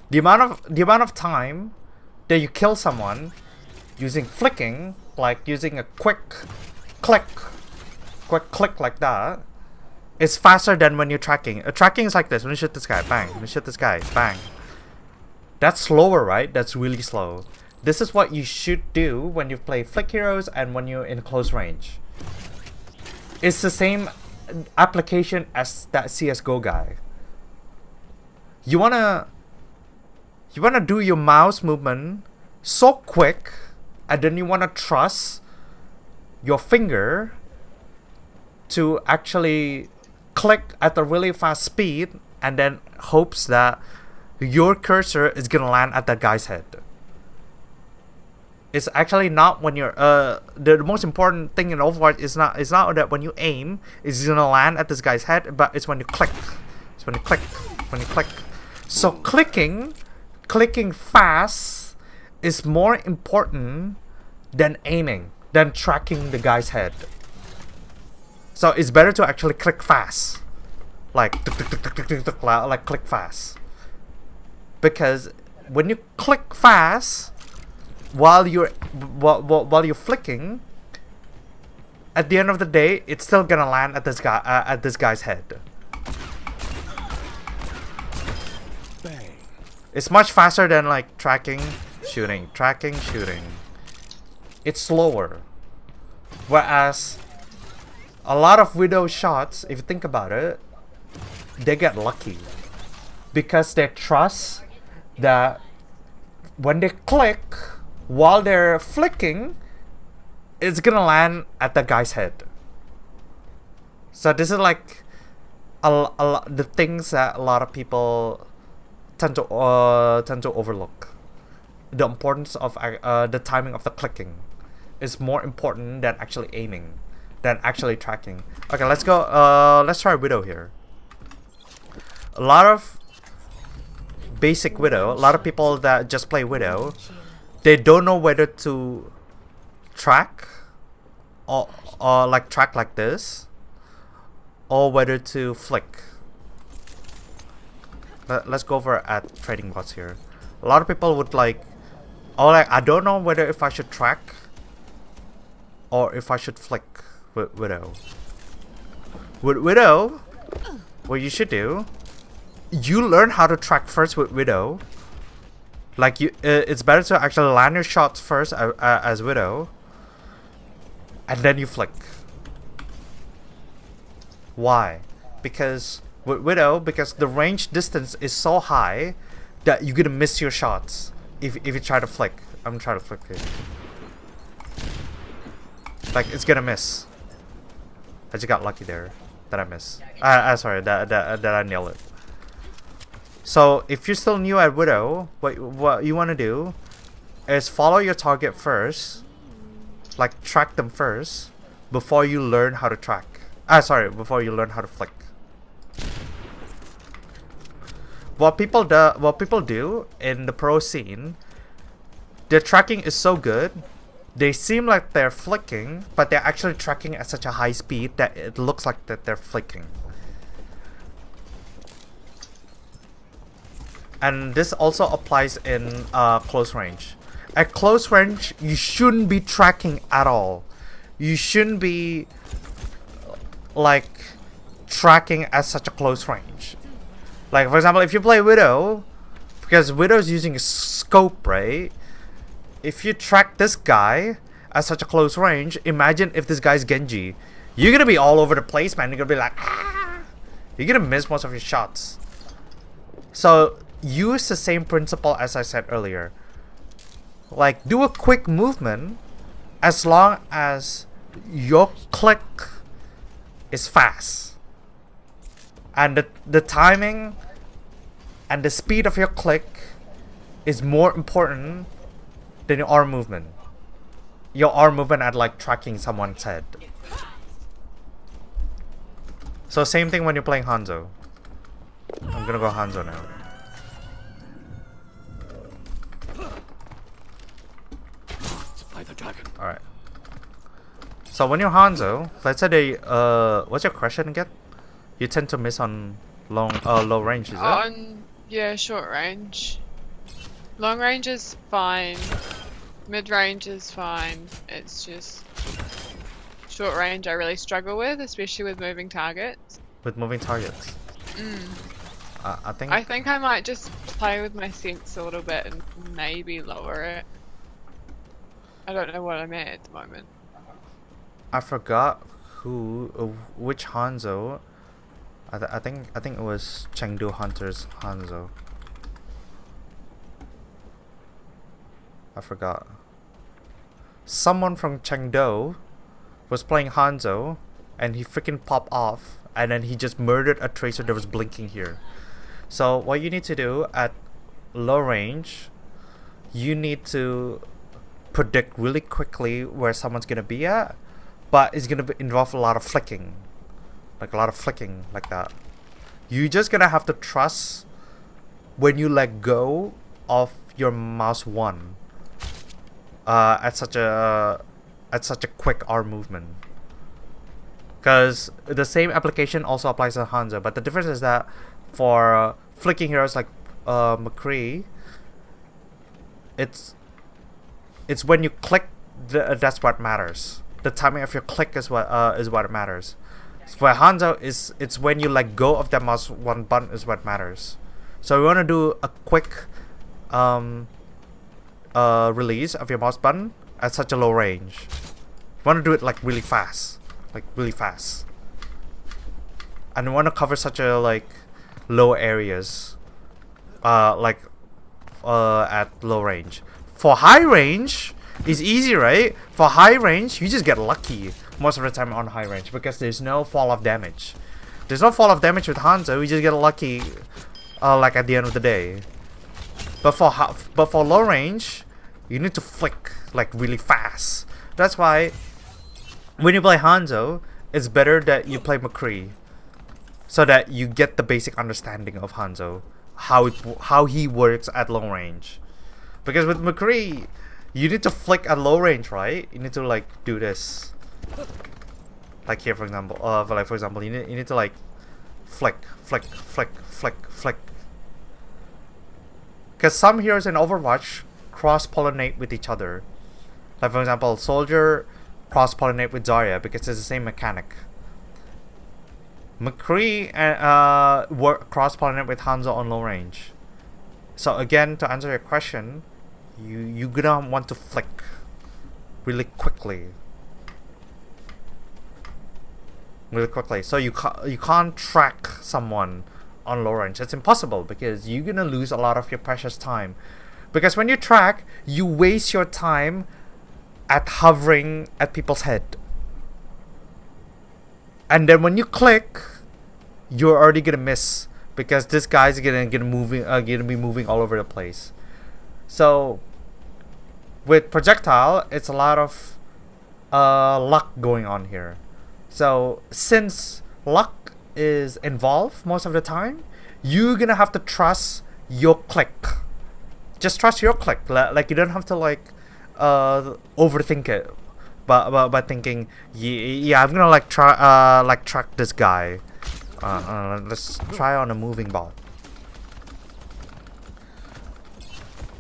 The amount of time that you kill someone using flicking, like using a quick click like that, is faster than when you're tracking. Tracking is like this. When you shoot this guy, bang. When you shoot this guy, bang. That's slower, right? That's really slow. This is what you should do when you play Flick Heroes and when you're in close range. It's the same application as that CS:GO guy. You wanna do your mouse movement so quick, and then you wanna trust your finger to actually click at a really fast speed, and then hopes that your cursor is gonna land at that guy's head. It's actually not when you're the most important thing in Overwatch is not that when you aim it's gonna land at this guy's head, but it's when you click. It's when you click. So clicking fast is more important than aiming, than tracking the guy's head. So it's better to actually click fast, like click fast, because when you click fast while you're flicking, at the end of the day, it's still gonna land at this guy's head. Bang. It's much faster than like tracking, shooting. It's slower. Whereas a lot of Widow shots, if you think about it, they get lucky because they trust that when they click while they're flicking, it's gonna land at the guy's head. So this is like the things that a lot of people tend to overlook. The importance of the timing of the clicking is more important than actually aiming, than actually tracking. Okay, let's go. Let's try Widow here. A lot of basic Widow. A lot of people that just play Widow, they don't know whether to track or like track like this, or whether to flick. Let's go over at trading bots here. A lot of people would like, oh, like I don't know whether if I should track or if I should flick Widow. With Widow, what you should do, you learn how to track first with Widow. Like it's better to actually land your shots first as Widow, and then you flick. Why? Because with Widow, because the range distance is so high that you're gonna miss your shots if you try to flick. I'm trying to flick it. Like it's gonna miss. I just got lucky there that I missed. Sorry, that I nailed it. So if you're still new at Widow, what you want to do is follow your target first, like track them first, before you learn how to track. Before you learn how to flick. What people do in the pro scene, their tracking is so good, they seem like they're flicking, but they're actually tracking at such a high speed that it looks like that they're flicking. And this also applies in close range. At close range, you shouldn't be tracking at all. You shouldn't be like tracking at such a close range. Like for example, if you play Widow, because Widow's using a scope, right? If you track this guy at such a close range, imagine if this guy's Genji. You're gonna be all over the place, man. You're gonna be like, ah! You're gonna miss most of your shots. So use the same principle as I said earlier. Like do a quick movement as long as your click is fast. And the timing and the speed of your click is more important than your arm movement. Your arm movement at like tracking someone's head. So same thing when you're playing Hanzo. I'm gonna go Hanzo now. Alright. So when you're Hanzo, let's say what's your question again? You tend to miss on low range, is it? Yeah, short range. Long range is fine. Mid range is fine. It's just short range I really struggle with, especially with moving targets. With moving targets. I think I might just play with my sense a little bit and maybe lower it. I don't know what I'm at the moment. I forgot which Hanzo. I think it was Chengdu Hunters Hanzo. I forgot. Someone from Chengdu was playing Hanzo, and he freaking popped off, and then he just murdered a tracer that was blinking here. So what you need to do at low range, you need to predict really quickly where someone's gonna be at, but it's gonna involve a lot of flicking. Like a lot of flicking like that. You're just gonna have to trust when you let go of your mouse one at such a quick arm movement. Because the same application also applies to Hanzo, but the difference is that for flicking heroes like McCree, it's when you click that's what matters. The timing of your click is what matters. For Hanzo, it's when you let go of that mouse one button is what matters. So we want to do a quick release of your mouse button at such a low range. You want to do it like really fast, and you want to cover such a like low areas, at low range. For high range, it's easy, right? For high range, you just get lucky most of the time on high range because there's no fall of damage. There's no fall of damage with Hanzo. You just get lucky, like at the end of the day. But for low range, you need to flick like really fast. That's why when you play Hanzo, it's better that you play McCree, so that you get the basic understanding of Hanzo, how he works at low range. Because with McCree, you need to flick at low range, right? You need to like do this. Like here, for example, you need to like flick. Because some heroes in Overwatch cross-pollinate with each other. Like for example, Soldier cross-pollinate with Zarya because it's the same mechanic. McCree work cross-pollinate with Hanzo on low range. So again, to answer your question, you gonna want to flick really quickly. So you can't track someone on low range. It's impossible because you're gonna lose a lot of your precious time. Because when you track, you waste your time at hovering at people's head. And then when you click, you're already gonna miss because this guy's gonna be moving all over the place. So with projectile, it's a lot of luck going on here. So since luck is involved most of the time, you're gonna have to trust your click. Just trust your click. Like you don't have to like overthink it. By thinking, yeah, I'm gonna like try track this guy. Let's try on a moving bot.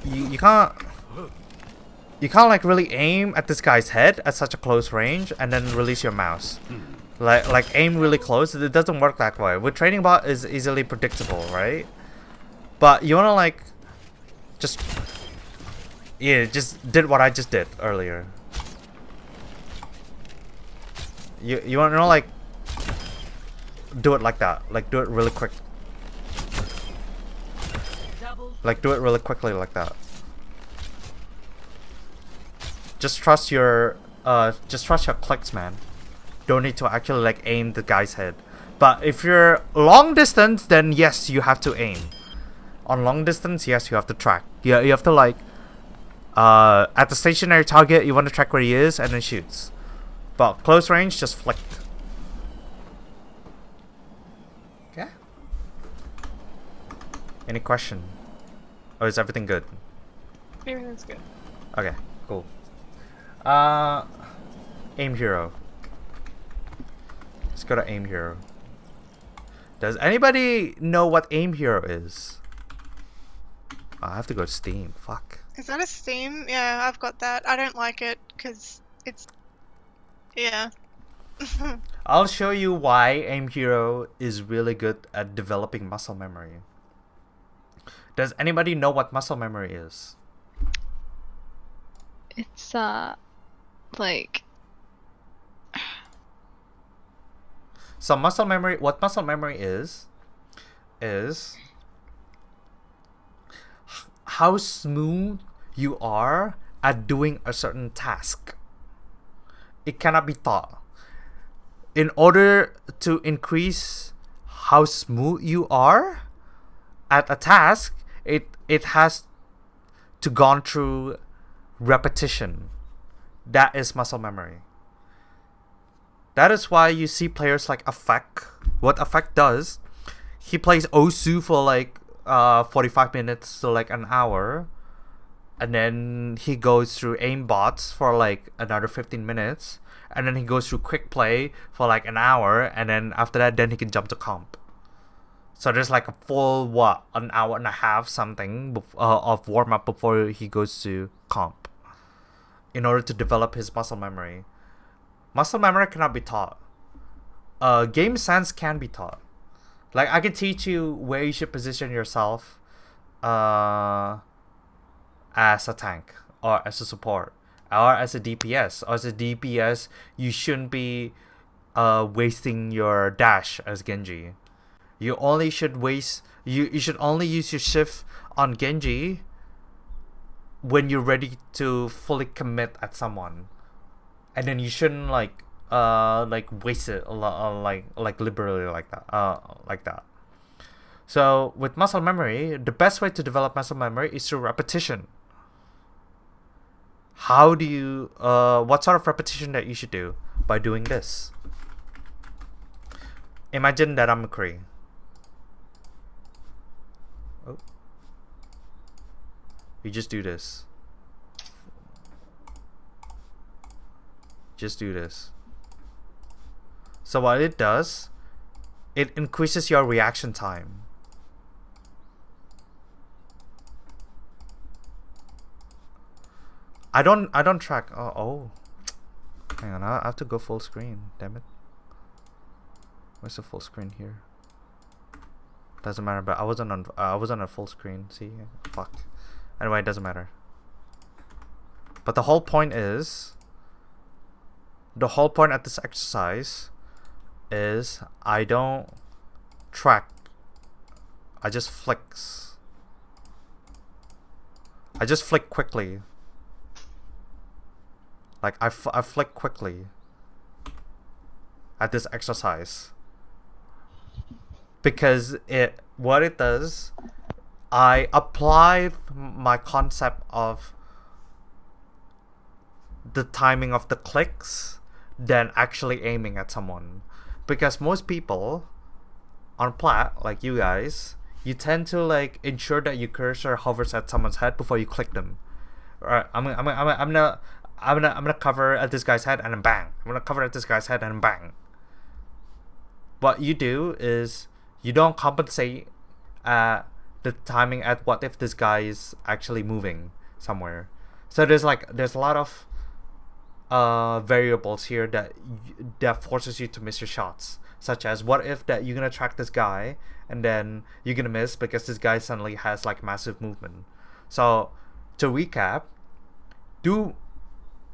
You can't like really aim at this guy's head at such a close range and then release your mouse. Like aim really close. It doesn't work that way. With training bot is easily predictable, right? But you wanna like just did what I just did earlier. You want to know, like, do it like that. Like, do it really quick. Like, do it really quickly like that. Just trust your clicks, man. Don't need to actually, like, aim the guy's head. But if you're long distance, then yes, you have to aim. On long distance, yes, you have to track. You have to, like, at the stationary target, you want to track where he is and then shoots. But close range, just flick. Okay. Any question? Or is everything good? Everything's good. Okay, cool. Aim hero. Let's go to aim hero. Does anybody know what aim hero is? I have to go to Steam. Fuck. Is that a Steam? Yeah, I've got that. I don't like it because it's... Yeah. I'll show you why aim hero is really good at developing muscle memory. Does anybody know what muscle memory is? It's like so muscle memory, what muscle memory is how smooth you are at doing a certain task. It cannot be taught. In order to increase how smooth you are at a task, it has to gone through repetition. That is muscle memory. That is why you see players like Affect. What Affect does, he plays Osu for like 45 minutes to like an hour, and then he goes through aimbots for like another 15 minutes, and then he goes through quick play for like an hour, and then after that, then he can jump to comp. So there's like a full an hour and a half something of warm up before he goes to comp, in order to develop his muscle memory. Muscle memory cannot be taught. Game sense can be taught. Like I can teach you where you should position yourself as a tank or as a support or as a DPS. Or as a DPS, you shouldn't be wasting your dash as Genji. You only should you should only use your shift on Genji when you're ready to fully commit at someone. And then you shouldn't like waste it a lot, like liberally like that. So with muscle memory, the best way to develop muscle memory is through repetition. How do you what sort of repetition that you should do? By doing this. Imagine that I'm McCree. Oh. You just do this. Just do this. So what it does, it increases your reaction time. I don't track. Oh, hang on. I have to go full screen. Damn it. Where's the full screen here? Doesn't matter, but I wasn't on full screen. See, fuck. Anyway, it doesn't matter. But the whole point is, the whole point at this exercise is I don't track. I just flicks. I just flick quickly. Like I flick quickly at this exercise. Because what it does, I apply my concept of the timing of the clicks than actually aiming at someone. Because most people on plat, like you guys, you tend to like ensure that your cursor hovers at someone's head before you click them. Alright, I'm gonna cover at this guy's head and then bang. I'm gonna cover at this guy's head and then bang. What you do is you don't compensate the timing at what if this guy is actually moving somewhere. So there's a lot of variables here that forces you to miss your shots. Such as what if that you're gonna track this guy and then you're gonna miss because this guy suddenly has like massive movement. So to recap, do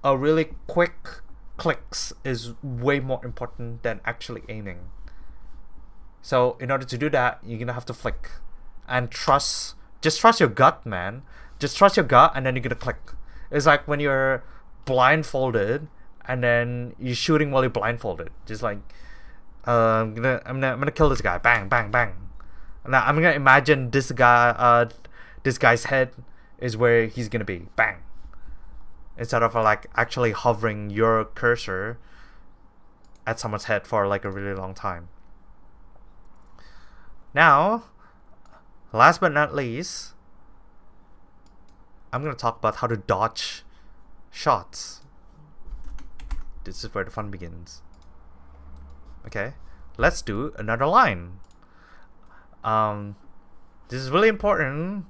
a really quick clicks is way more important than actually aiming. So in order to do that, you're gonna have to flick and just trust your gut, man. Just trust your gut, and then you're gonna click. It's like when you're blindfolded and then you're shooting while you're blindfolded. Just like I'm gonna kill this guy. Bang, bang, bang. Now I'm gonna imagine this guy's head is where he's gonna be. Bang. Instead of like actually hovering your cursor at someone's head for like a really long time. Now, last but not least, I'm going to talk about how to dodge shots. This is where the fun begins. Okay, let's do another line. This is really important.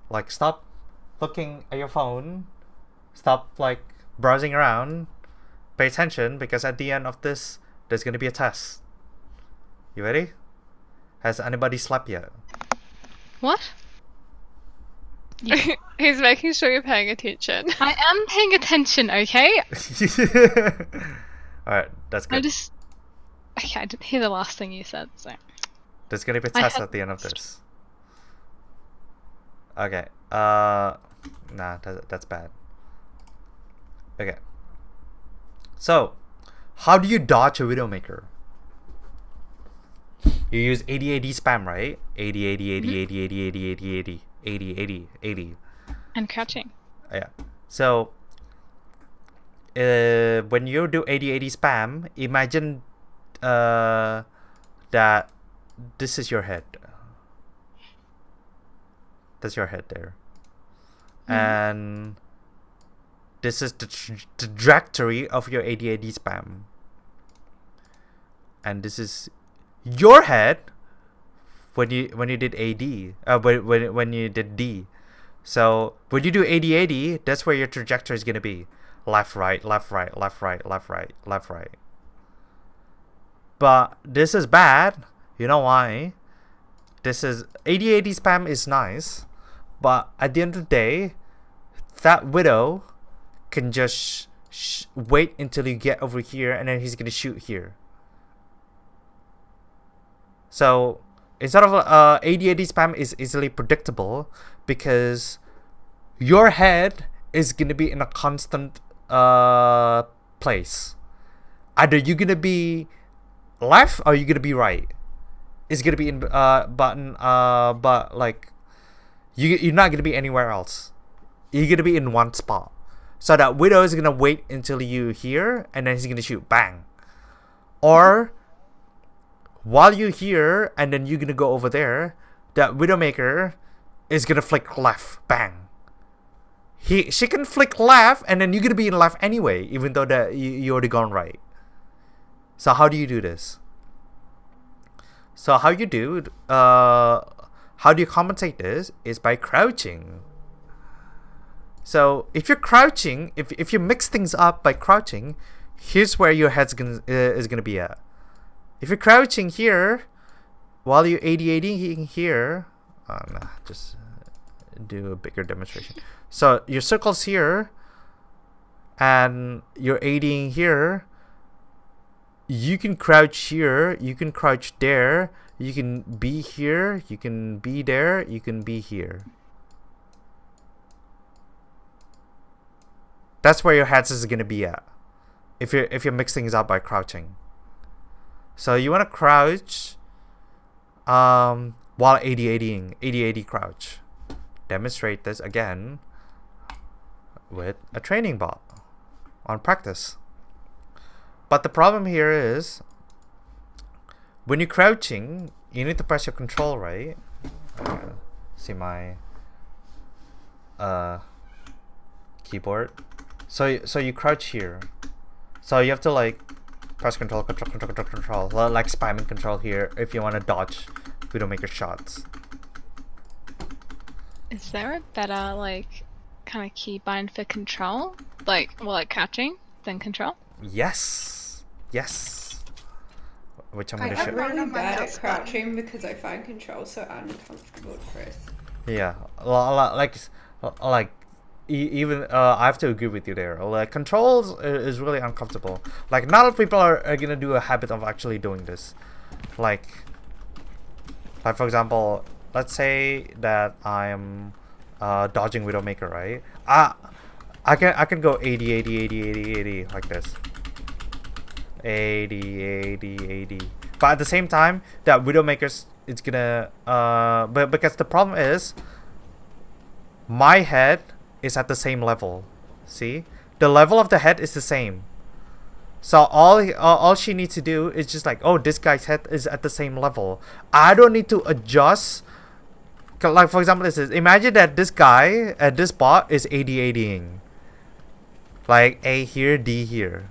Like, stop looking at your phone. Stop, like, browsing around. Pay attention, because at the end of this, there's going to be a test. You ready? Has anybody slept yet? What? He's making sure you're paying attention. I am paying attention, okay? Alright, that's good. Okay, I didn't hear the last thing you said, so... There's gonna be a test at the end of this. Okay, nah, that's bad. Okay. So, how do you dodge a Widowmaker? You use 80-80 spam, right? 80-80-80-80-80-80-80-80-80. And crouching. Yeah. So, when you do 80-80 spam, imagine that this is your head. That's your head there. And this is the trajectory of your 80-80 spam. And this is your head when you did AD, when you did D. So when you do 80-80, that's where your trajectory is gonna be. Left, right, left, right, left, right, left, right, left, right. But this is bad. You know why? This is 80-80 spam is nice, but at the end of the day, that Widow can just wait until you get over here, and then he's gonna shoot here. So instead of 80-80 spam is easily predictable, because your head is gonna be in a constant place. Either you're gonna be left or you're gonna be right. It's gonna be in but like you're not gonna be anywhere else. You're gonna be in one spot. So that Widow is gonna wait until you here, and then he's gonna shoot bang. Or while you're here and then you're gonna go over there, that Widowmaker is gonna flick left, bang. She can flick left, and then you're gonna be in left anyway, even though that you already gone right. So how do you do this? So how you compensate this is by crouching. So if you're crouching, if you mix things up by crouching, here's where your head's is gonna be at. If you're crouching here, while you're AD-ADing here, nah, just do a bigger demonstration. So your circle's here, and you're ADing here. You can crouch here, you can crouch there, you can be here, you can be there, you can be here. That's where your heads is gonna be at. If you mix things up by crouching. So you wanna crouch while AD-ADing, AD-AD crouch. Demonstrate this again with a training bot on practice. But the problem here is when you're crouching, you need to press your control, right? See my keyboard. So you crouch here. So you have to like press control, like spamming control here if you want to dodge Widowmaker shots. Is there a better like kind of keybind for control, like crouching than control? Yes. Which I'm gonna show. I'm really bad at crouching because I find control so uncomfortable to press. Yeah, even I have to agree with you there. Like controls is really uncomfortable. Like not a lot of people are gonna do a habit of actually doing this. Like for example, let's say that I'm dodging Widowmaker, right? I can go 80 like this. 80. But at the same time, that Widowmaker's it's gonna but because the problem is my head is at the same level. See? The level of the head is the same. So all she needs to do is just like, oh, this guy's head is at the same level. I don't need to adjust. Like for example, this is imagine that this guy at this bot is AD-ADing. Like A here, D here.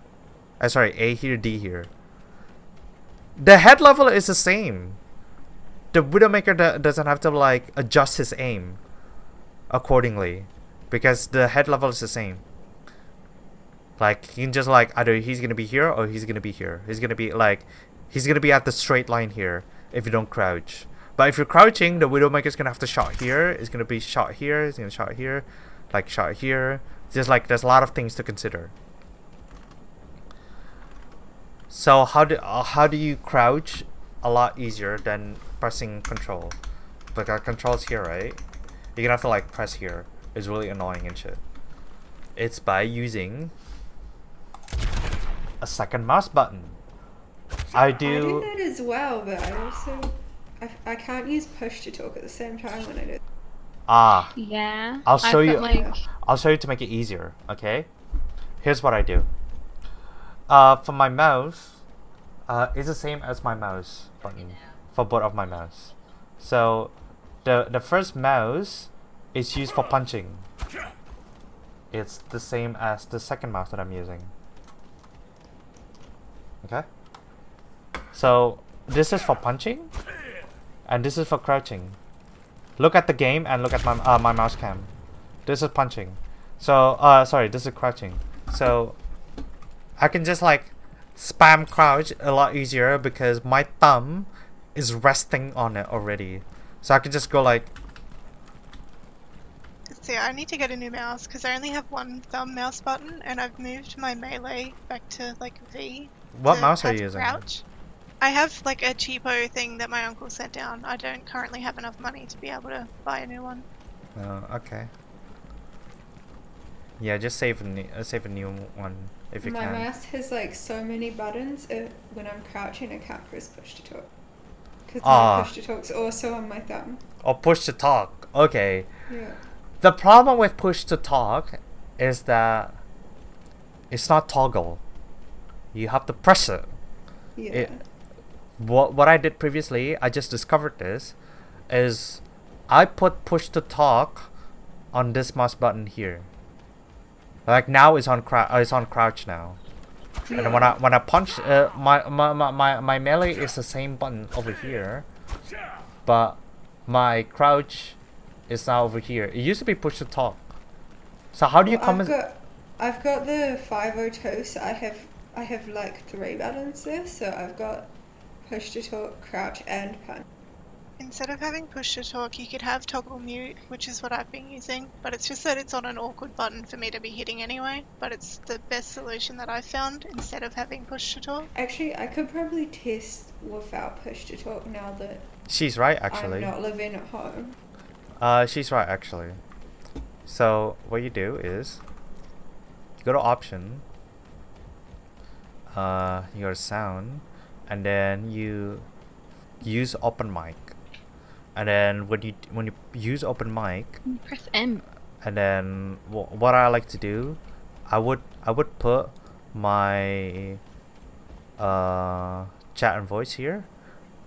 Sorry, A here, D here. The head level is the same. The Widowmaker doesn't have to like adjust his aim accordingly because the head level is the same. Like he can just like either he's gonna be here or he's gonna be here. He's gonna be at the straight line here if you don't crouch. But if you're crouching, the Widowmaker's gonna have to shot here. It's gonna be shot here. It's gonna shot here, like shot here. Just like there's a lot of things to consider. So how do you crouch a lot easier than pressing control? Because control's here, right? You're gonna have to like press here. It's really annoying and shit. It's by using a second mouse button. I do that as well, but I can't use push to talk at the same time when I do. Yeah. I'll show you. I'll show you to make it easier. Okay. Here's what I do. For my mouse, it's the same as my mouse button for both of my mouse. So, the first mouse is used for punching. It's the same as the second mouse that I'm using. Okay. So this is for punching, and this is for crouching. Look at the game and look at my my mouse cam. This is punching. So sorry, this is crouching. So I can just like spam crouch a lot easier because my thumb is resting on it already. So I can just go like. See, I need to get a new mouse because I only have one thumb mouse button, and I've moved my melee back to like V. What mouse are you using? Crouch. I have like a cheapo thing that my uncle sent down. I don't currently have enough money to be able to buy a new one. Oh, okay. Yeah, just save a new one if you can. My mouse has like so many buttons. When I'm crouching, I can't press push to talk. Because my push to talk's also on my thumb. Oh, push to talk. Okay. Yeah. The problem with push to talk is that it's not toggle. You have to press it. Yeah. What I did previously, I just discovered this, is I put push to talk on this mouse button here. Like now it's on crouch now. Yeah. And when I punch, my melee is the same button over here, but my crouch is now over here. It used to be push to talk. So how do you come? I've got the 502, so I have like 3 buttons there. So I've got push to talk, crouch, and punch. Instead of having push to talk, you could have toggle mute, which is what I've been using. But it's just that it's on an awkward button for me to be hitting anyway. But it's the best solution that I've found instead of having push to talk. Actually, I could probably test without push to talk now that She's right, actually. I'm not living at home. She's right, actually. So what you do is you go to option, you go to sound, and then you use open mic. And then when you use open mic, press M. And then what I like to do, I would put my chat and voice here,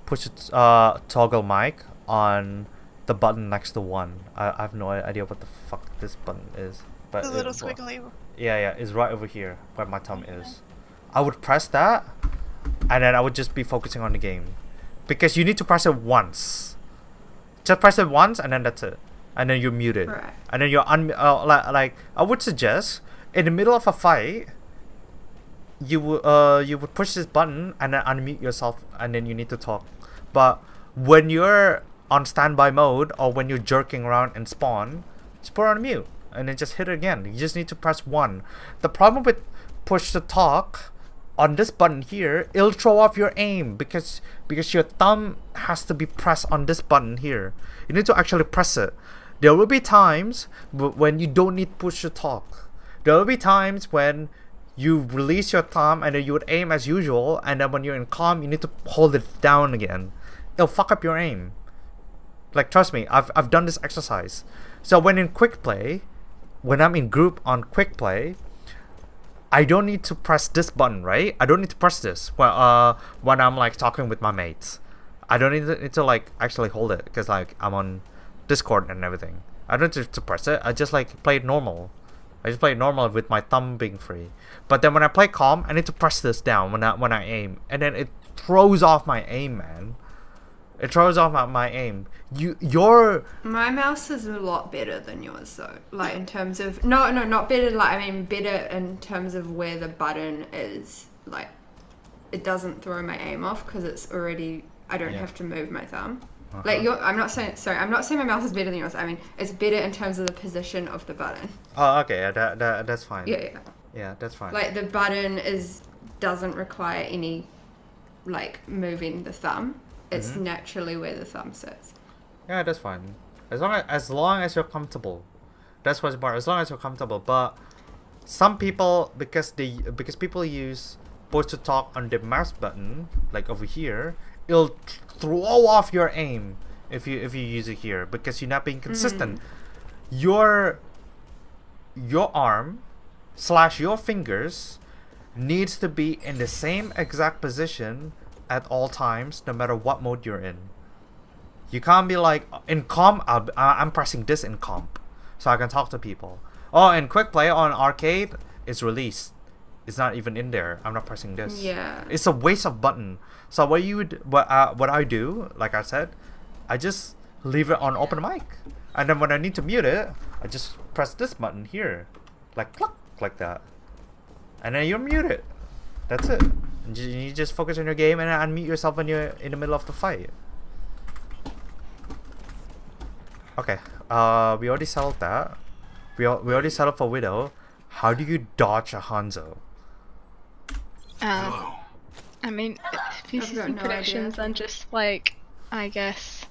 push it, toggle mic on the button next to one. I have no idea what the fuck this button is, but The little squiggly. yeah, it's right over here where my thumb is. I would press that, and then I would just be focusing on the game, because you need to press it once. Just press it once, and then that's it. And then you're muted. Right. And then you're like I would suggest in the middle of a fight, you would push this button and then unmute yourself, and then you need to talk. But when you're on standby mode or when you're jerking around and spawn, just put it on mute and then just hit it again. You just need to press 1. The problem with push to talk on this button here, it'll throw off your aim because your thumb has to be pressed on this button here. You need to actually press it. There will be times when you don't need push to talk. There will be times when you release your thumb and then you would aim as usual, and then when you're in calm, you need to hold it down again. It'll fuck up your aim. Like, trust me, I've done this exercise. So when in quick play, when I'm in group on quick play, I don't need to press this button, right? I don't need to press this when I'm like talking with my mates. I don't need to like actually hold it because like I'm on Discord and everything. I don't need to press it. I just like play it normal. I just play it normal with my thumb being free. But then when I play calm, I need to press this down when I aim, and then it throws off my aim, man. It throws off my aim. My mouse is a lot better than yours though. Like in terms of not better. Like I mean better in terms of where the button is. Like it doesn't throw my aim off because it's already. I don't have to move my thumb. Like I'm not saying my mouse is better than yours. I mean it's better in terms of the position of the button. Oh, okay. That's fine. Yeah, that's fine. Like the button doesn't require any like moving the thumb. It's naturally where the thumb sits. Yeah, that's fine. As long as you're comfortable. That's what's important. As long as you're comfortable. But some people, because people use push to talk on the mouse button, like over here, it'll throw off your aim if you use it here because you're not being consistent. Your arm / your fingers needs to be in the same exact position at all times, no matter what mode you're in. You can't be like in comp. I'm pressing this in comp, so I can talk to people. Oh, in quick play on arcade, it's released. It's not even in there. I'm not pressing this. Yeah. It's a waste of button. So what I do, like I said, I just leave it on open mic, and then when I need to mute it, I just press this button here, like cluck, like that, and then you mute it. That's it. You just focus on your game and unmute yourself when you're in the middle of the fight. Okay, we already settled that. We already settled for Widow. How do you dodge a Hanzo? I mean, if you're using predictions, then just like, I guess,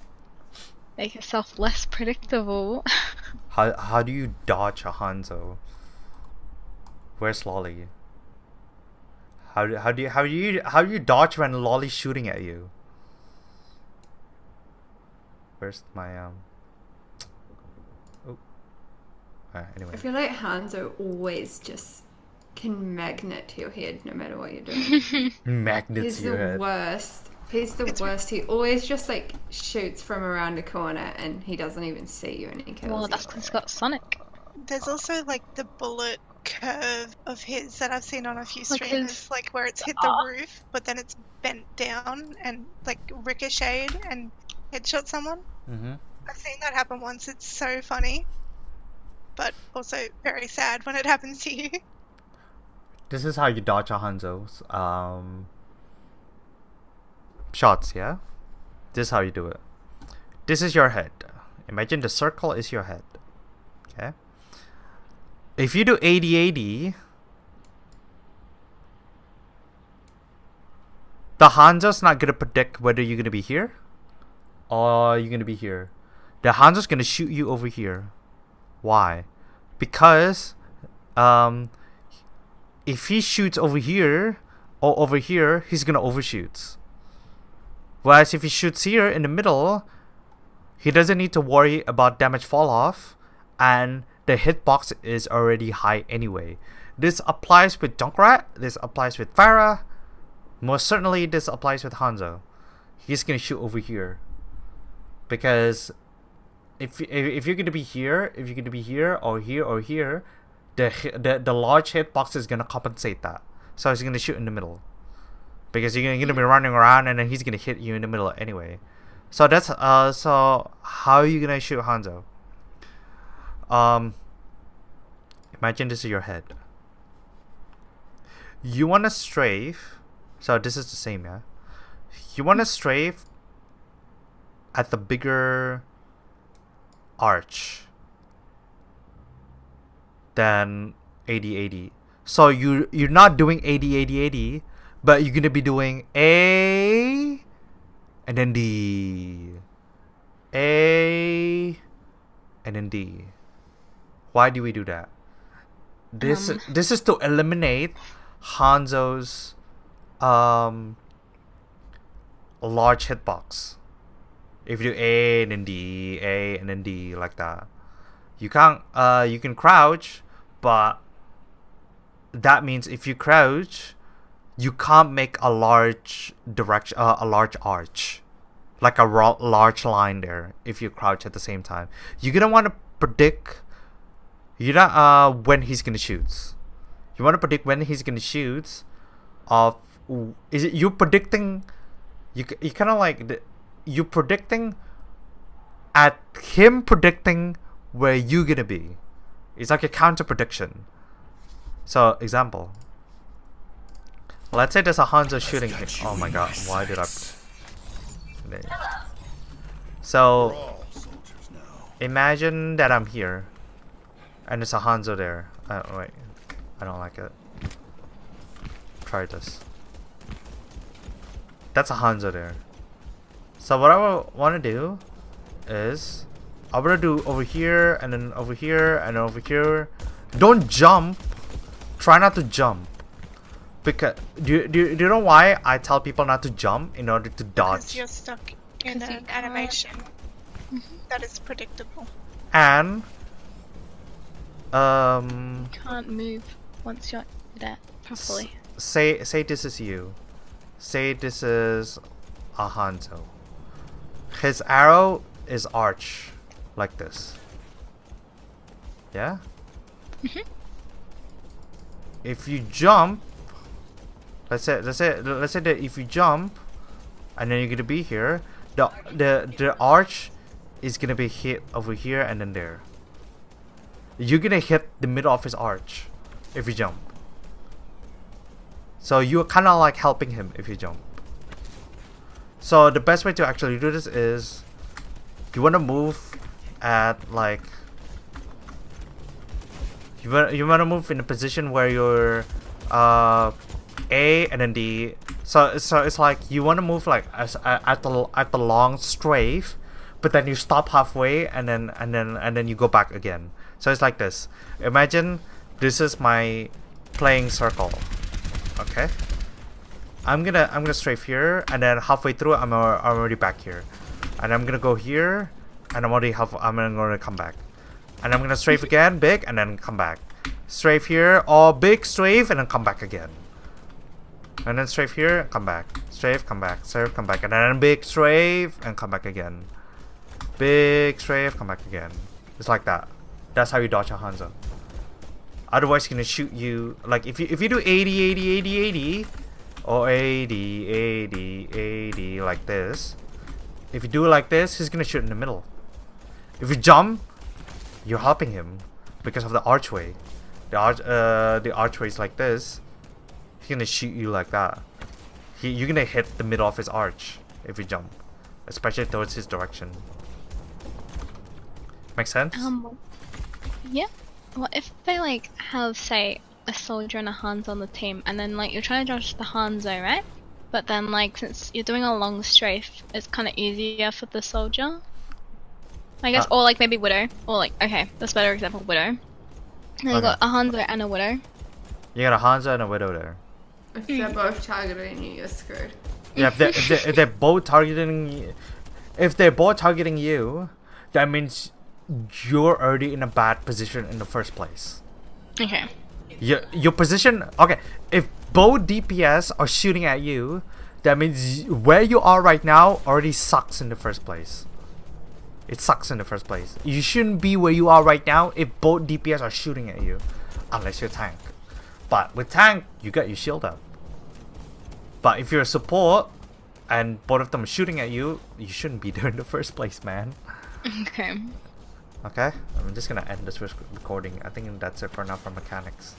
make yourself less predictable. How do you dodge a Hanzo? Where's Lolly? How do you dodge when Lolly's shooting at you? Where's my anyway. I feel like Hanzo always just can magnet to your head no matter what you're doing. Magnet to your head. He's the worst. He's the worst. He always just like shoots from around a corner and he doesn't even see you and he kills you. Well, that's because he's got Sonic. There's also like the bullet curve of his that I've seen on a few streamers, like where it's hit the roof, but then it's bent down and like ricocheted and headshot someone. I've seen that happen once. It's so funny, but also very sad when it happens to you. This is how you dodge a Hanzo. shots, yeah? This is how you do it. This is your head. Imagine the circle is your head. Okay? If you do 80-80, the Hanzo's not gonna predict whether you're gonna be here or you're gonna be here. The Hanzo's gonna shoot you over here. Why? Because if he shoots over here or over here, he's gonna overshoot. Whereas if he shoots here in the middle, he doesn't need to worry about damage fall off, and the hitbox is already high anyway. This applies with Junkrat, this applies with Pharah, most certainly this applies with Hanzo. He's gonna shoot over here. Because if you're gonna be here, or here, the large hitbox is gonna compensate that. So he's gonna shoot in the middle. Because you're gonna be running around and then he's gonna hit you in the middle anyway. So that's so how are you gonna shoot Hanzo? Imagine this is your head. You wanna strafe, so this is the same, yeah? You wanna strafe at the bigger arch than 80-80. So you're not doing 80-80-80, but you're gonna be doing A and then D, A and then D. Why do we do that? This is to eliminate Hanzo's large hitbox. If you do A and then D, A and then D like that, you can't. You can crouch, but that means if you crouch, you can't make a large direction, a large arch, like a large line there. If you crouch at the same time, you're gonna want to predict. You know when he's gonna shoot. You want to predict when he's gonna shoot. Is it you predicting? You kind of like you predicting at him predicting where you gonna be. It's like a counter prediction. So example. Let's say there's a Hanzo shooting him. Oh my god, why did I... So imagine that I'm here and there's a Hanzo there. Wait, I don't like it. Try this. That's a Hanzo there. So what I want to do is I'm gonna do over here and then over here and over here. Don't jump. Try not to jump. Because do you know why I tell people not to jump in order to dodge? Because you're stuck in an animation that is predictable. And can't move once you're there properly. Say this is you. Say this is a Hanzo. His arrow is arch like this. Yeah? If you jump, let's say that if you jump and then you're gonna be here, the arch is gonna be hit over here and then there. You're gonna hit the middle of his arch if you jump. So you're kind of like helping him if you jump. So the best way to actually do this is you want to move at like you want to move in a position where you're A and then D. So it's like you want to move like at the long strafe, but then you stop halfway and then you go back again. So it's like this. Imagine this is my playing circle. Okay. I'm gonna strafe here and then halfway through I'm already back here, and I'm gonna go here and I'm gonna come back, and I'm gonna strafe again big and then come back, strafe here or big strafe and then come back again, and then strafe here, come back, strafe, come back, strafe, come back, and then big strafe and come back again, big strafe, come back again. It's like that. That's how you dodge a Hanzo. Otherwise, he's gonna shoot you. Like if you do 80 or 80 like this. If you do it like this, he's gonna shoot in the middle. If you jump, you're helping him because of the archway. The archway is like this. He's gonna shoot you like that. You're gonna hit the middle of his arch. if you jump, especially towards his direction. Make sense? Yeah. Well, if they like have, say, a soldier and a Hanzo on the team, and then like you're trying to dodge the Hanzo, right? But then like since you're doing a long strafe, it's kind of easier for the soldier, I guess, or like maybe Widow, or like okay, that's a better example, Widow. And you got a Hanzo and a Widow. You got a Hanzo and a Widow there. If they're both targeting you, you're screwed. Yeah, if they're both targeting, you, that means you're already in a bad position in the first place. Okay. Your position. Okay, if both DPS are shooting at you, that means where you are right now already sucks in the first place. It sucks in the first place. You shouldn't be where you are right now if both DPS are shooting at you, unless you're tank. But with tank, you got your shield up. But if you're a support and both of them are shooting at you, you shouldn't be there in the first place, man. Okay. Okay, I'm just gonna end this recording. I think that's it for now for mechanics.